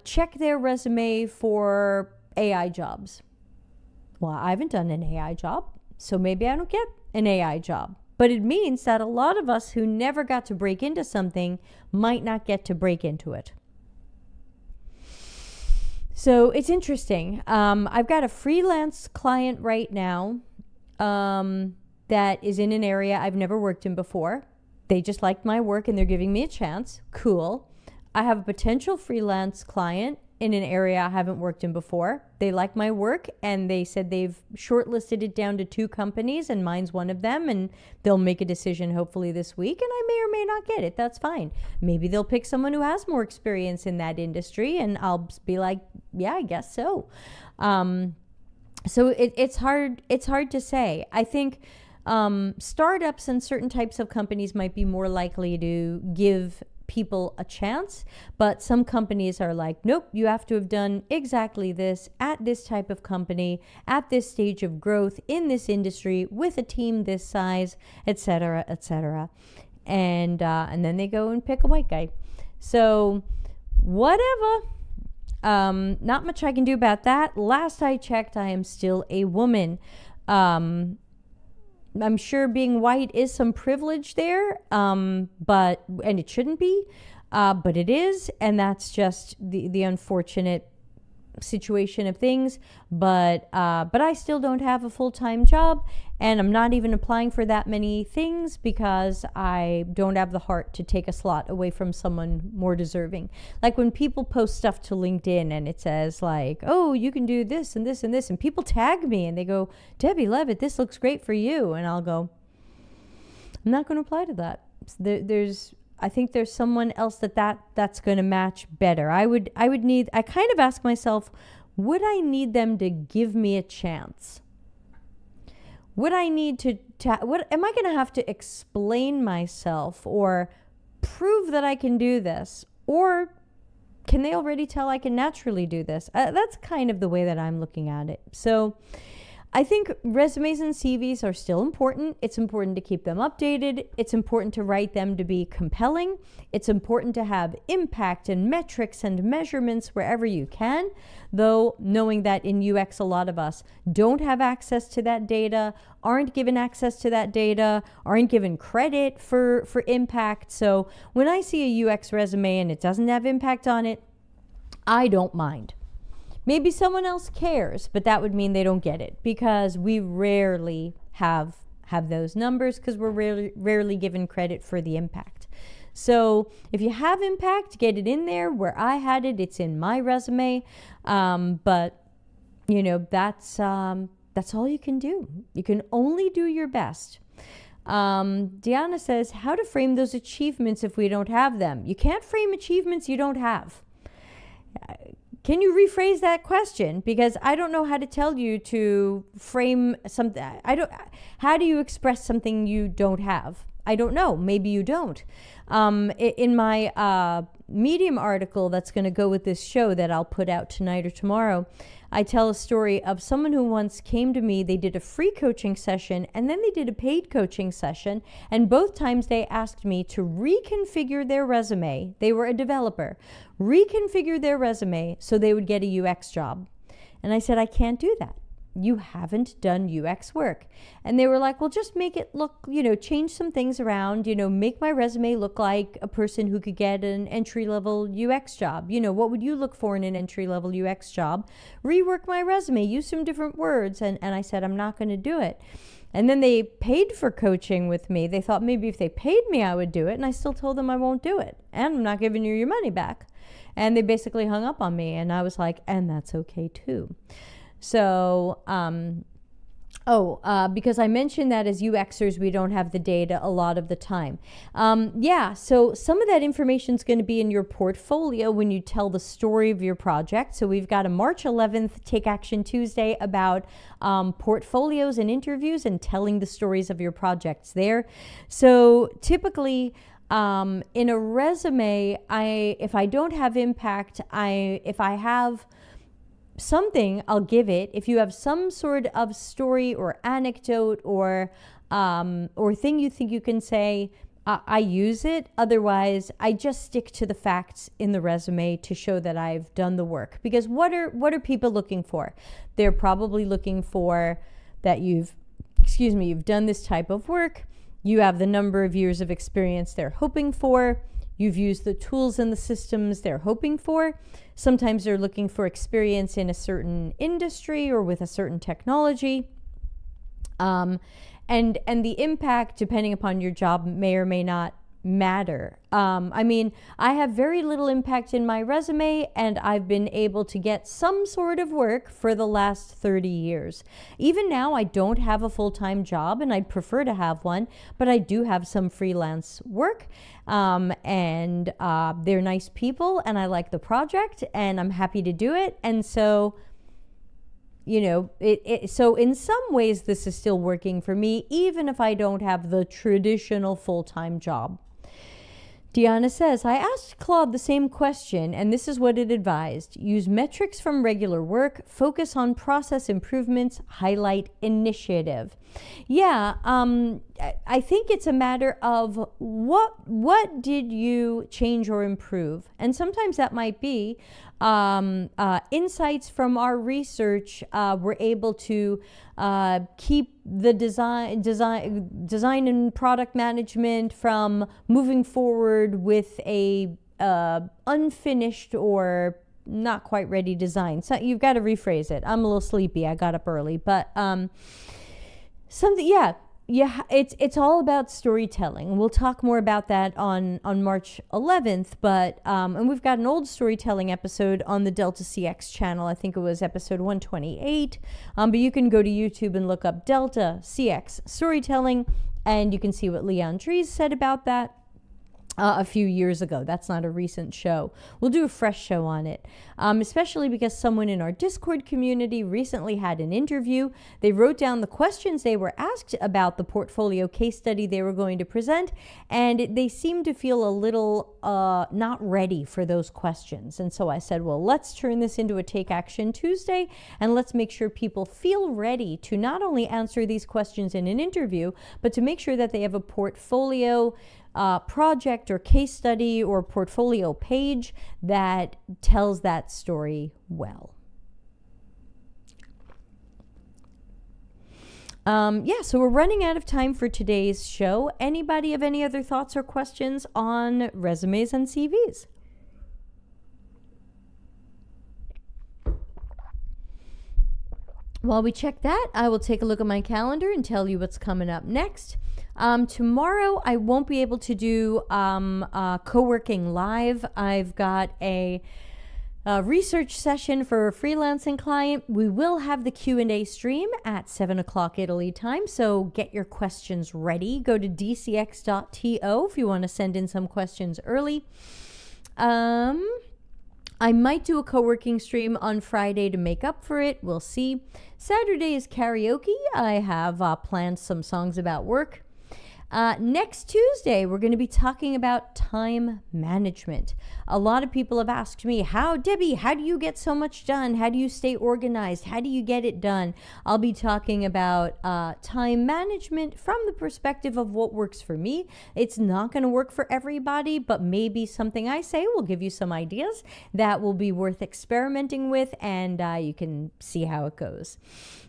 S1: Check their resume for AI jobs. Well, I haven't done an AI job, so maybe I don't get an AI job. But it means that a lot of us who never got to break into something might not get to break into it. So it's interesting. I've got a freelance client right now that is in an area I've never worked in before. They just liked my work and they're giving me a chance. Cool. I have a potential freelance client in an area I haven't worked in before. They like my work and they said they've shortlisted it down to 2 companies and mine's one of them, and they'll make a decision hopefully this week, and I may or may not get it. That's fine. Maybe they'll pick someone who has more experience in that industry and I'll be like, yeah, I guess so. So it's hard to say. I think startups and certain types of companies might be more likely to give people a chance, but some companies are like, nope, you have to have done exactly this at this type of company, at this stage of growth in this industry with a team this size, etc., etc. And then they go and pick a white guy. So whatever. Not much I can do about that. Last I checked, I am still a woman. I'm sure being white is some privilege there, and it shouldn't be, but it is, and that's just the unfortunate situation of things. But I still don't have a full-time job, and I'm not even applying for that many things because I don't have the heart to take a slot away from someone more deserving. Like when people post stuff to LinkedIn and it says like, oh, you can do this and this and this, and people tag me and they go, Debbie Levitt, this looks great for you. And I'll go, I'm not going to apply to that. I think there's someone else that's going to match better. I kind of ask myself, would I need them to give me a chance? Would I need what am I going to have to explain myself or prove that I can do this? Or can they already tell I can naturally do this? That's kind of the way that I'm looking at it. So I think resumes and CVs are still important. It's important to keep them updated. It's important to write them to be compelling. It's important to have impact and metrics and measurements wherever you can, though knowing that in UX a lot of us don't have access to that data, aren't given access to that data, aren't given credit for impact. So when I see a UX resume and it doesn't have impact on it, I don't mind. Maybe someone else cares, but that would mean they don't get it, because we rarely have those numbers, because we're rarely given credit for the impact. So if you have impact, get it in there. Where I had it, it's in my resume. But that's all you can do. You can only do your best. Deanna says, how to frame those achievements if we don't have them? You can't frame achievements you don't have. Can you rephrase that question? Because I don't know how to tell you to frame something. How do you express something you don't have? I don't know. Maybe you don't. In my Medium article that's going to go with this show that I'll put out tonight or tomorrow, I tell a story of someone who once came to me. They did a free coaching session and then they did a paid coaching session. And both times they asked me to reconfigure their resume. They were a developer. Reconfigure their resume so they would get a UX job. And I said, I can't do that. You haven't done UX work. And they were like, well, just make it look, change some things around, make my resume look like a person who could get an entry-level UX job. What would you look for in an entry-level UX job? Rework my resume, use some different words. And I said, I'm not going to do it. And then they paid for coaching with me. They thought maybe if they paid me, I would do it. And I still told them I won't do it. And I'm not giving you your money back. And they basically hung up on me. And I was like, and that's okay too. So, because I mentioned that as UXers, we don't have the data a lot of the time. So some of that information is going to be in your portfolio when you tell the story of your project. So we've got a March 11th Take Action Tuesday about portfolios and interviews and telling the stories of your projects there. So typically, in a resume, if I don't have impact, if I have something, I'll give it. If you have some sort of story or anecdote or thing you think you can say, I use it. Otherwise, I just stick to the facts in the resume to show that I've done the work. Because what are people looking for? They're probably looking for that you've done this type of work. You have the number of years of experience they're hoping for. You've used the tools and the systems they're hoping for. Sometimes they're looking for experience in a certain industry or with a certain technology. And the impact, depending upon your job, may or may not matter. I have very little impact in my resume, and I've been able to get some sort of work for the last 30 years. Even now, I don't have a full-time job, and I'd prefer to have one, but I do have some freelance work, and they're nice people, and I like the project, and I'm happy to do it, and so so in some ways this is still working for me, even if I don't have the traditional full-time job. Deanna says, I asked Claude the same question, and this is what it advised. Use metrics from regular work, focus on process improvements, highlight initiative. Yeah, I think it's a matter of what did you change or improve? And sometimes that might be insights from our research. We're able to keep the design and product management from moving forward with a unfinished or not quite ready design. So you've got to rephrase it. I'm a little sleepy. I got up early, but it's all about storytelling. We'll talk more about that on March 11th, but and we've got an old storytelling episode on the Delta CX channel. I think it was episode 128. But you can go to YouTube and look up Delta CX storytelling. And you can see what Leon Dries said about that a few years ago. That's not a recent show. We'll do a fresh show on it, especially because someone in our Discord community recently had an interview. They wrote down the questions they were asked about the portfolio case study they were going to present, and they seemed to feel a little not ready for those questions. And so I said, well, let's turn this into a Take Action Tuesday, and let's make sure people feel ready to not only answer these questions in an interview, but to make sure that they have a portfolio project or case study or portfolio page that tells that story well. So we're running out of time for today's show. Anybody have any other thoughts or questions on resumes and CVs? While we check that, I will take a look at my calendar and tell you what's coming up next. Tomorrow, I won't be able to do co-working live. I've got a research session for a freelancing client. We will have the Q&A stream at 7 o'clock Italy time, so get your questions ready. Go to dcx.to if you want to send in some questions early. I might do a co-working stream on Friday to make up for it. We'll see. Saturday is karaoke. I have planned some songs about work. Next Tuesday, we're going to be talking about time management. A lot of people have asked me, Debbie, how do you get so much done? How do you stay organized? How do you get it done? I'll be talking about time management from the perspective of what works for me. It's not going to work for everybody, but maybe something I say will give you some ideas that will be worth experimenting with, and you can see how it goes.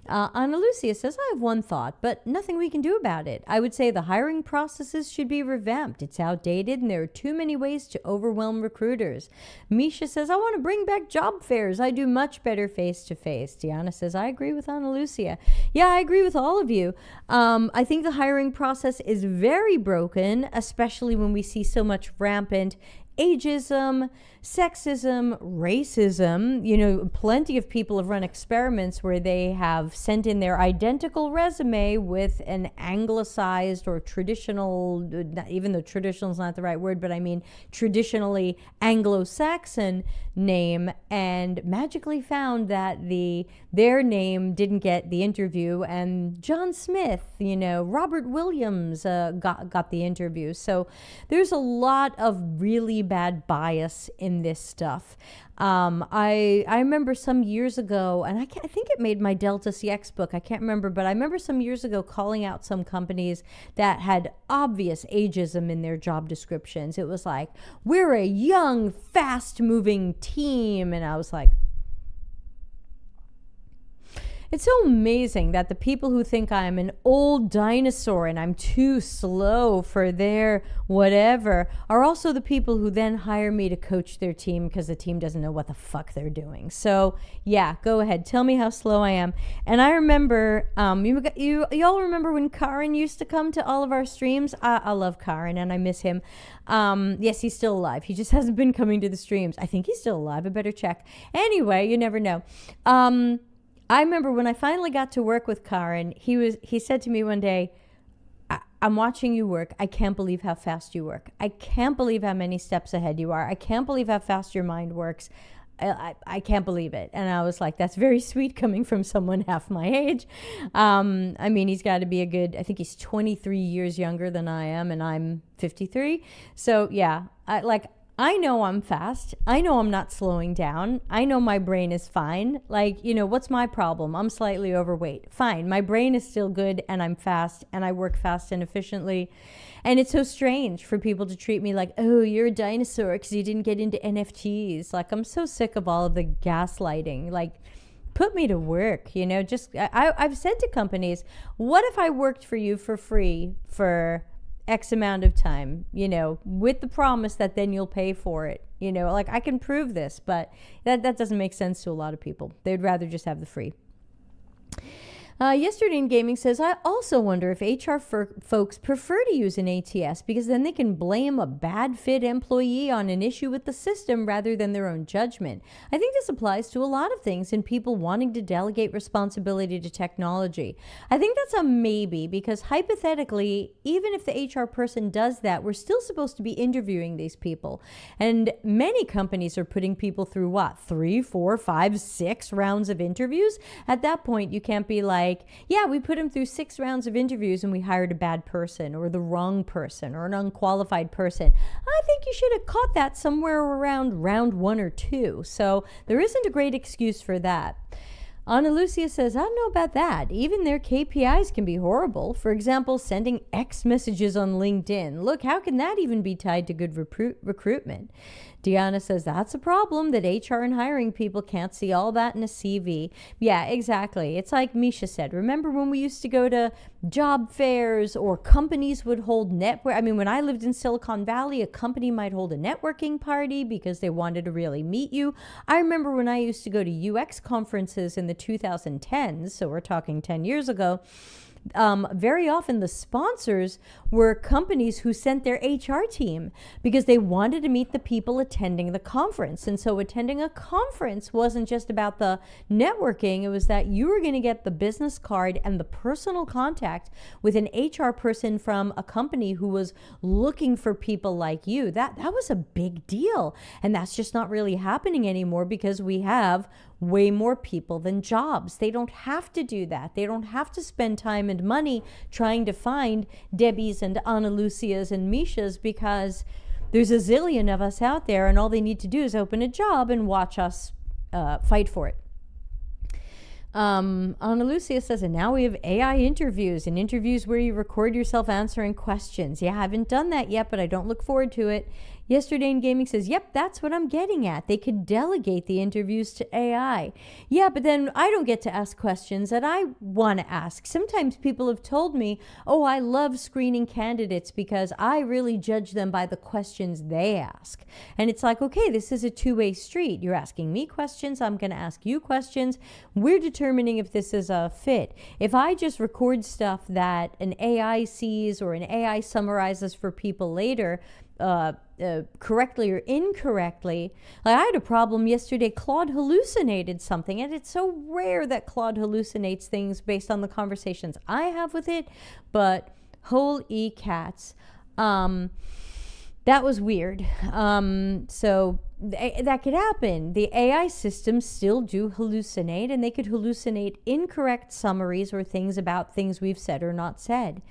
S1: Ana Lucia says, I have one thought, but nothing we can do about it. I would say the hiring processes should be revamped. It's outdated and there are too many ways to overwhelm recruiters. Misha says, I want to bring back job fairs. I do much better face-to-face. Diana says, I agree with Ana Lucia. Yeah, I agree with all of you. I think the hiring process is very broken, especially when we see so much rampant ageism, sexism, racism. You know, plenty of people have run experiments where they have sent in their identical resume with an anglicized or traditional, even though traditional is not the right word, but I mean traditionally Anglo-Saxon name, and magically found that their name didn't get the interview, and John Smith, Robert Williams got the interview. So there's a lot of really bad bias in this stuff. I remember some years ago, and I think it made my Delta CX book, I can't remember, but I remember some years ago calling out some companies that had obvious ageism in their job descriptions. It was like, we're a young, fast-moving team, and I was like, it's so amazing that the people who think I'm an old dinosaur and I'm too slow for their whatever are also the people who then hire me to coach their team because the team doesn't know what the fuck they're doing. So yeah, go ahead. Tell me how slow I am. And I remember, you all remember when Karin used to come to all of our streams? I love Karin and I miss him. Yes, he's still alive. He just hasn't been coming to the streams. I think he's still alive. I better check. Anyway, you never know. I remember when I finally got to work with Karin, he said to me one day, I'm watching you work. I can't believe how fast you work. I can't believe how many steps ahead you are. I can't believe how fast your mind works. I can't believe it. And I was like, that's very sweet coming from someone half my age. I mean, he's got to be I think he's 23 years younger than I am, and I'm 53. So yeah, I know I'm fast. I know I'm not slowing down. I know my brain is fine. What's my problem? I'm slightly overweight. Fine. My brain is still good and I'm fast and I work fast and efficiently. And it's so strange for people to treat me like, oh, you're a dinosaur because you didn't get into NFTs. I'm so sick of all of the gaslighting. Put me to work, I've said to companies, what if I worked for you for free for X amount of time, with the promise that then you'll pay for it, I can prove this, but that doesn't make sense to a lot of people. They'd rather just have the free. Yesterday in Gaming says, I also wonder if HR folks prefer to use an ATS because then they can blame a bad fit employee on an issue with the system rather than their own judgment. I think this applies to a lot of things and people wanting to delegate responsibility to technology. I think that's a maybe because hypothetically, even if the HR person does that, we're still supposed to be interviewing these people. And many companies are putting people through what? 3, 4, 5, 6 rounds of interviews? At that point, you can't be like, yeah, we put him through 6 rounds of interviews and we hired a bad person or the wrong person or an unqualified person. I think you should have caught that somewhere around round 1 or 2. So there isn't a great excuse for that. Ana Lucia says, I don't know about that. Even their KPIs can be horrible. For example, sending X messages on LinkedIn. Look, how can that even be tied to good recruitment? Deanna says, that's a problem that HR and hiring people can't see all that in a CV. Yeah, exactly. It's like Misha said. Remember when we used to go to job fairs or companies would hold when I lived in Silicon Valley, a company might hold a networking party because they wanted to really meet you. I remember when I used to go to UX conferences in the 2010s, so we're talking 10 years ago, very often the sponsors were companies who sent their HR team because they wanted to meet the people attending the conference. And so attending a conference wasn't just about the networking. It was that you were going to get the business card and the personal contact with an HR person from a company who was looking for people like you. That was a big deal. And that's just not really happening anymore because we have way more people than jobs. They don't have to do that. They don't have to spend time and money trying to find Debbie's and Ana Lucia's and Misha's because there's a zillion of us out there and all they need to do is open a job and watch us fight for it. Ana Lucia says, and now we have AI interviews and interviews where you record yourself answering questions. Yeah, I haven't done that yet, but I don't look forward to it. Yesterday in Gaming says, yep, that's what I'm getting at. They could delegate the interviews to AI. Yeah, but then I don't get to ask questions that I want to ask. Sometimes people have told me, oh, I love screening candidates because I really judge them by the questions they ask. And it's like, okay, this is a two-way street. You're asking me questions. I'm going to ask you questions. We're determining if this is a fit. If I just record stuff that an AI sees or an AI summarizes for people later, correctly or incorrectly. Like I had a problem yesterday. Claude hallucinated something, and it's so rare that Claude hallucinates things based on the conversations I have with it, but holy cats. That was weird. So that could happen. The AI systems still do hallucinate, and they could hallucinate incorrect summaries or things about things we've said or not said.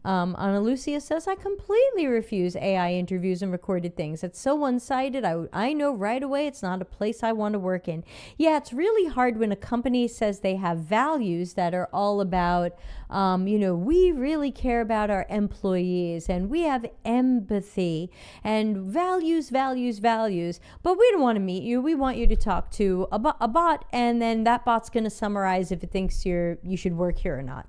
S1: Ana Lucia says, I completely refuse AI interviews and recorded things. It's so one-sided. I know right away it's not a place I want to work in. Yeah, it's really hard when a company says they have values that are all about, we really care about our employees and we have empathy and values, but we don't want to meet you. We want you to talk to a bot, and then that bot's going to summarize if it thinks you should work here or not.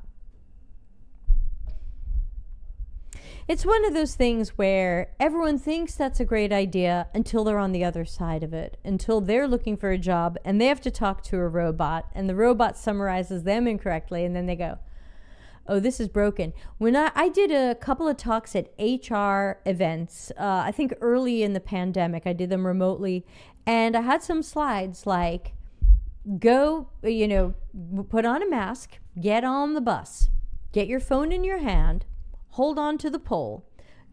S1: It's one of those things where everyone thinks that's a great idea until they're on the other side of it, until they're looking for a job and they have to talk to a robot and the robot summarizes them incorrectly, and then they go, oh, this is broken. When I did a couple of talks at HR events, I think early in the pandemic, I did them remotely, and I had some slides like, go, put on a mask, get on the bus, get your phone in your hand, hold on to the pole,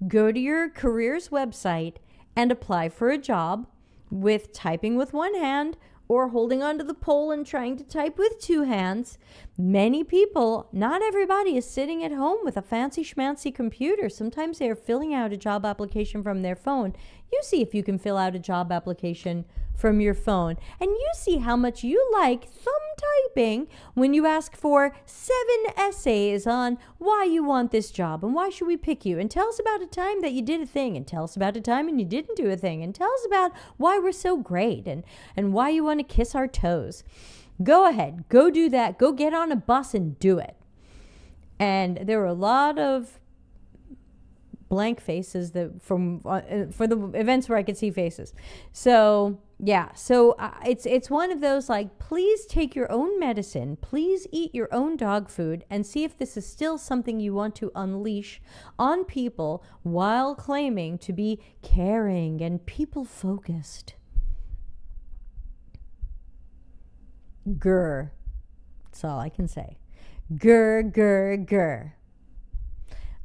S1: go to your careers website and apply for a job with typing with one hand or holding onto the pole and trying to type with two hands. Many people, not everybody, is sitting at home with a fancy schmancy computer. Sometimes they are filling out a job application from their phone. You see if you can fill out a job application from your phone, and you see how much you like thumb typing when you ask for 7 essays on why you want this job and why should we pick you, and tell us about a time that you did a thing, and tell us about a time when you didn't do a thing, and tell us about why we're so great and why you want to kiss our toes. Go ahead, go do that, go get on a bus and do it. And there were a lot of blank faces that from for the events where I could see faces. So yeah, so it's one of those like, please take your own medicine, please eat your own dog food, and see if this is still something you want to unleash on people while claiming to be caring and people focused. Grr. That's all I can say. Grr, grr, grr.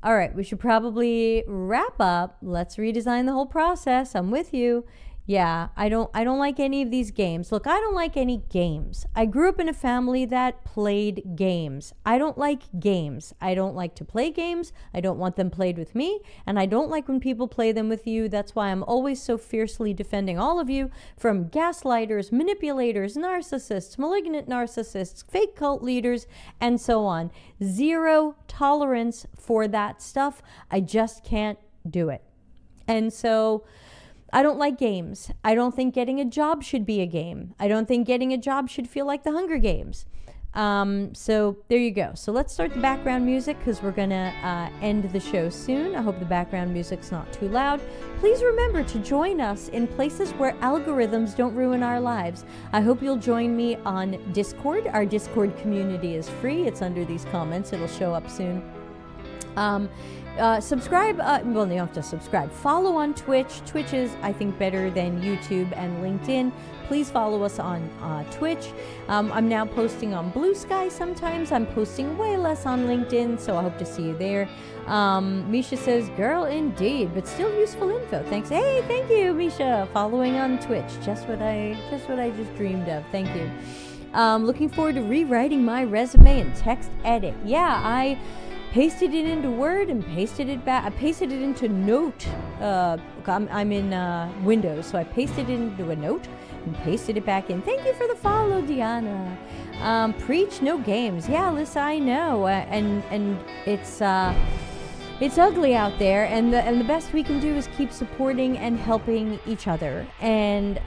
S1: All right, we should probably wrap up. Let's redesign the whole process. I'm with you. Yeah, I don't like any of these games. Look, I don't like any games. I grew up in a family that played games. I don't like games. I don't like to play games. I don't want them played with me, and I don't like when people play them with you. That's why I'm always so fiercely defending all of you from gaslighters, manipulators, narcissists, malignant narcissists, fake cult leaders, and so on. Zero tolerance for that stuff. I just can't do it. And so I don't like games. I don't think getting a job should be a game. I don't think getting a job should feel like the Hunger Games. So there you go. So let's start the background music because we're going to end the show soon. I hope the background music's not too loud. Please remember to join us in places where algorithms don't ruin our lives. I hope you'll join me on Discord. Our Discord community is free. It's under these comments. It'll show up soon. Subscribe, well, you don't have to subscribe. Follow on Twitch. Twitch is, I think, better than YouTube and LinkedIn. Please follow us on Twitch. I'm now posting on Blue Sky sometimes. I'm posting way less on LinkedIn, so I hope to see you there. Misha says, girl, indeed, but still useful info. Thanks. Hey, thank you, Misha. Following on Twitch. Just what I just dreamed of. Thank you. Looking forward to rewriting my resume and text edit. Yeah, I pasted it into Word and pasted it back. I pasted it into Note. I'm in Windows, so I pasted it into a Note and pasted it back in. Thank you for the follow, Diana. Preach no games. Yeah, Alyssa, I know, and it's ugly out there, and the best we can do is keep supporting and helping each other. And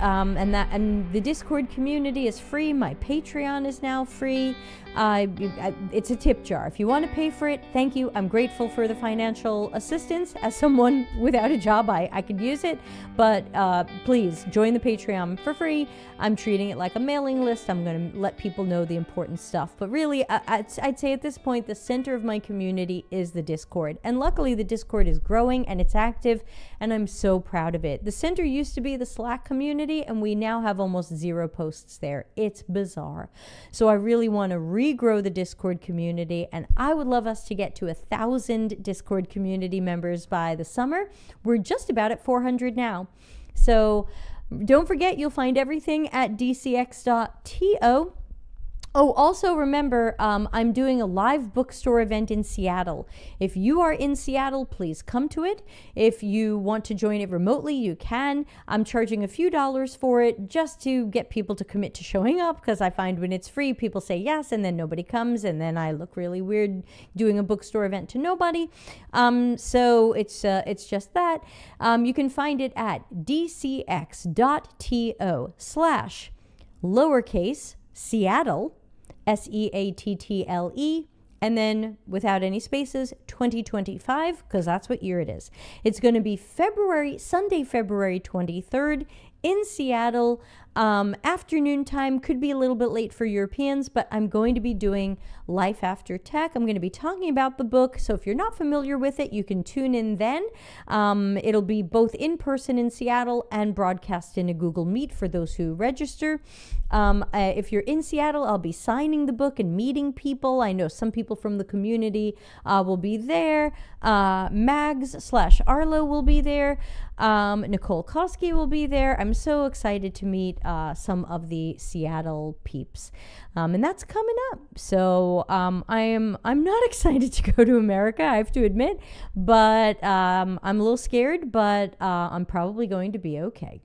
S1: the Discord community is free. My Patreon is now free. It's a tip jar. If you want to pay for it, thank you. I'm grateful for the financial assistance. As someone without a job, I could use it. But please join the Patreon for free. I'm treating it like a mailing list. I'm going to let people know the important stuff. But really, I'd say at this point, the center of my community is the Discord. And luckily, the Discord is growing and it's active, and I'm so proud of it. The center used to be the Slack community, and we now have almost 0 posts there. It's bizarre. So I really want to regrow the Discord community, and I would love us to get to 1,000 Discord community members by the summer. We're just about at 400 now. So don't forget, you'll find everything at dcx.to. Oh, also remember, I'm doing a live bookstore event in Seattle. If you are in Seattle, please come to it. If you want to join it remotely, you can. I'm charging a few dollars for it just to get people to commit to showing up, because I find when it's free, people say yes, and then nobody comes, and then I look really weird doing a bookstore event to nobody. So it's just that. You can find it at dcx.to/lowercase Seattle, SEATTLE, and then without any spaces, 2025, because that's what year it is. It's going to be Sunday, February 23rd in Seattle. Afternoon time, could be a little bit late for Europeans, but I'm going to be doing Life After Tech. I'm going to be talking about the book, so if you're not familiar with it, you can tune in then. It'll be both in person in Seattle and broadcast in a Google Meet for those who register. If you're in Seattle, I'll be signing the book and meeting people. I know some people from the community will be there. Mags/Arlo will be there. Nicole Koski will be there. I'm so excited to meet some of the Seattle peeps. And that's coming up. So I'm not excited to go to America, I have to admit, but I'm a little scared, but I'm probably going to be okay.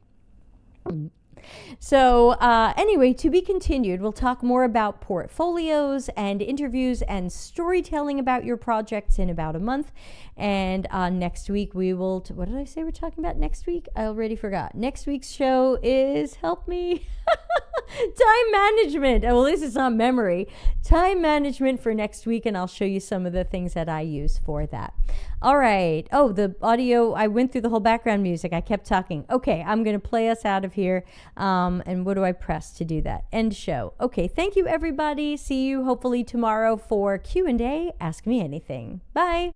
S1: So anyway, to be continued, we'll talk more about portfolios and interviews and storytelling about your projects in about a month. And next week we will, what did I say we're talking about next week? I already forgot. Next week's show is, help me, time management. Oh, well, this is not memory. Time management for next week, and I'll show you some of the things that I use for that. All right. Oh, the audio, I went through the whole background music. I kept talking. Okay, I'm going to play us out of here. And what do I press to do that? End show. Okay, thank you, everybody. See you hopefully tomorrow for Q&A. Ask me anything. Bye.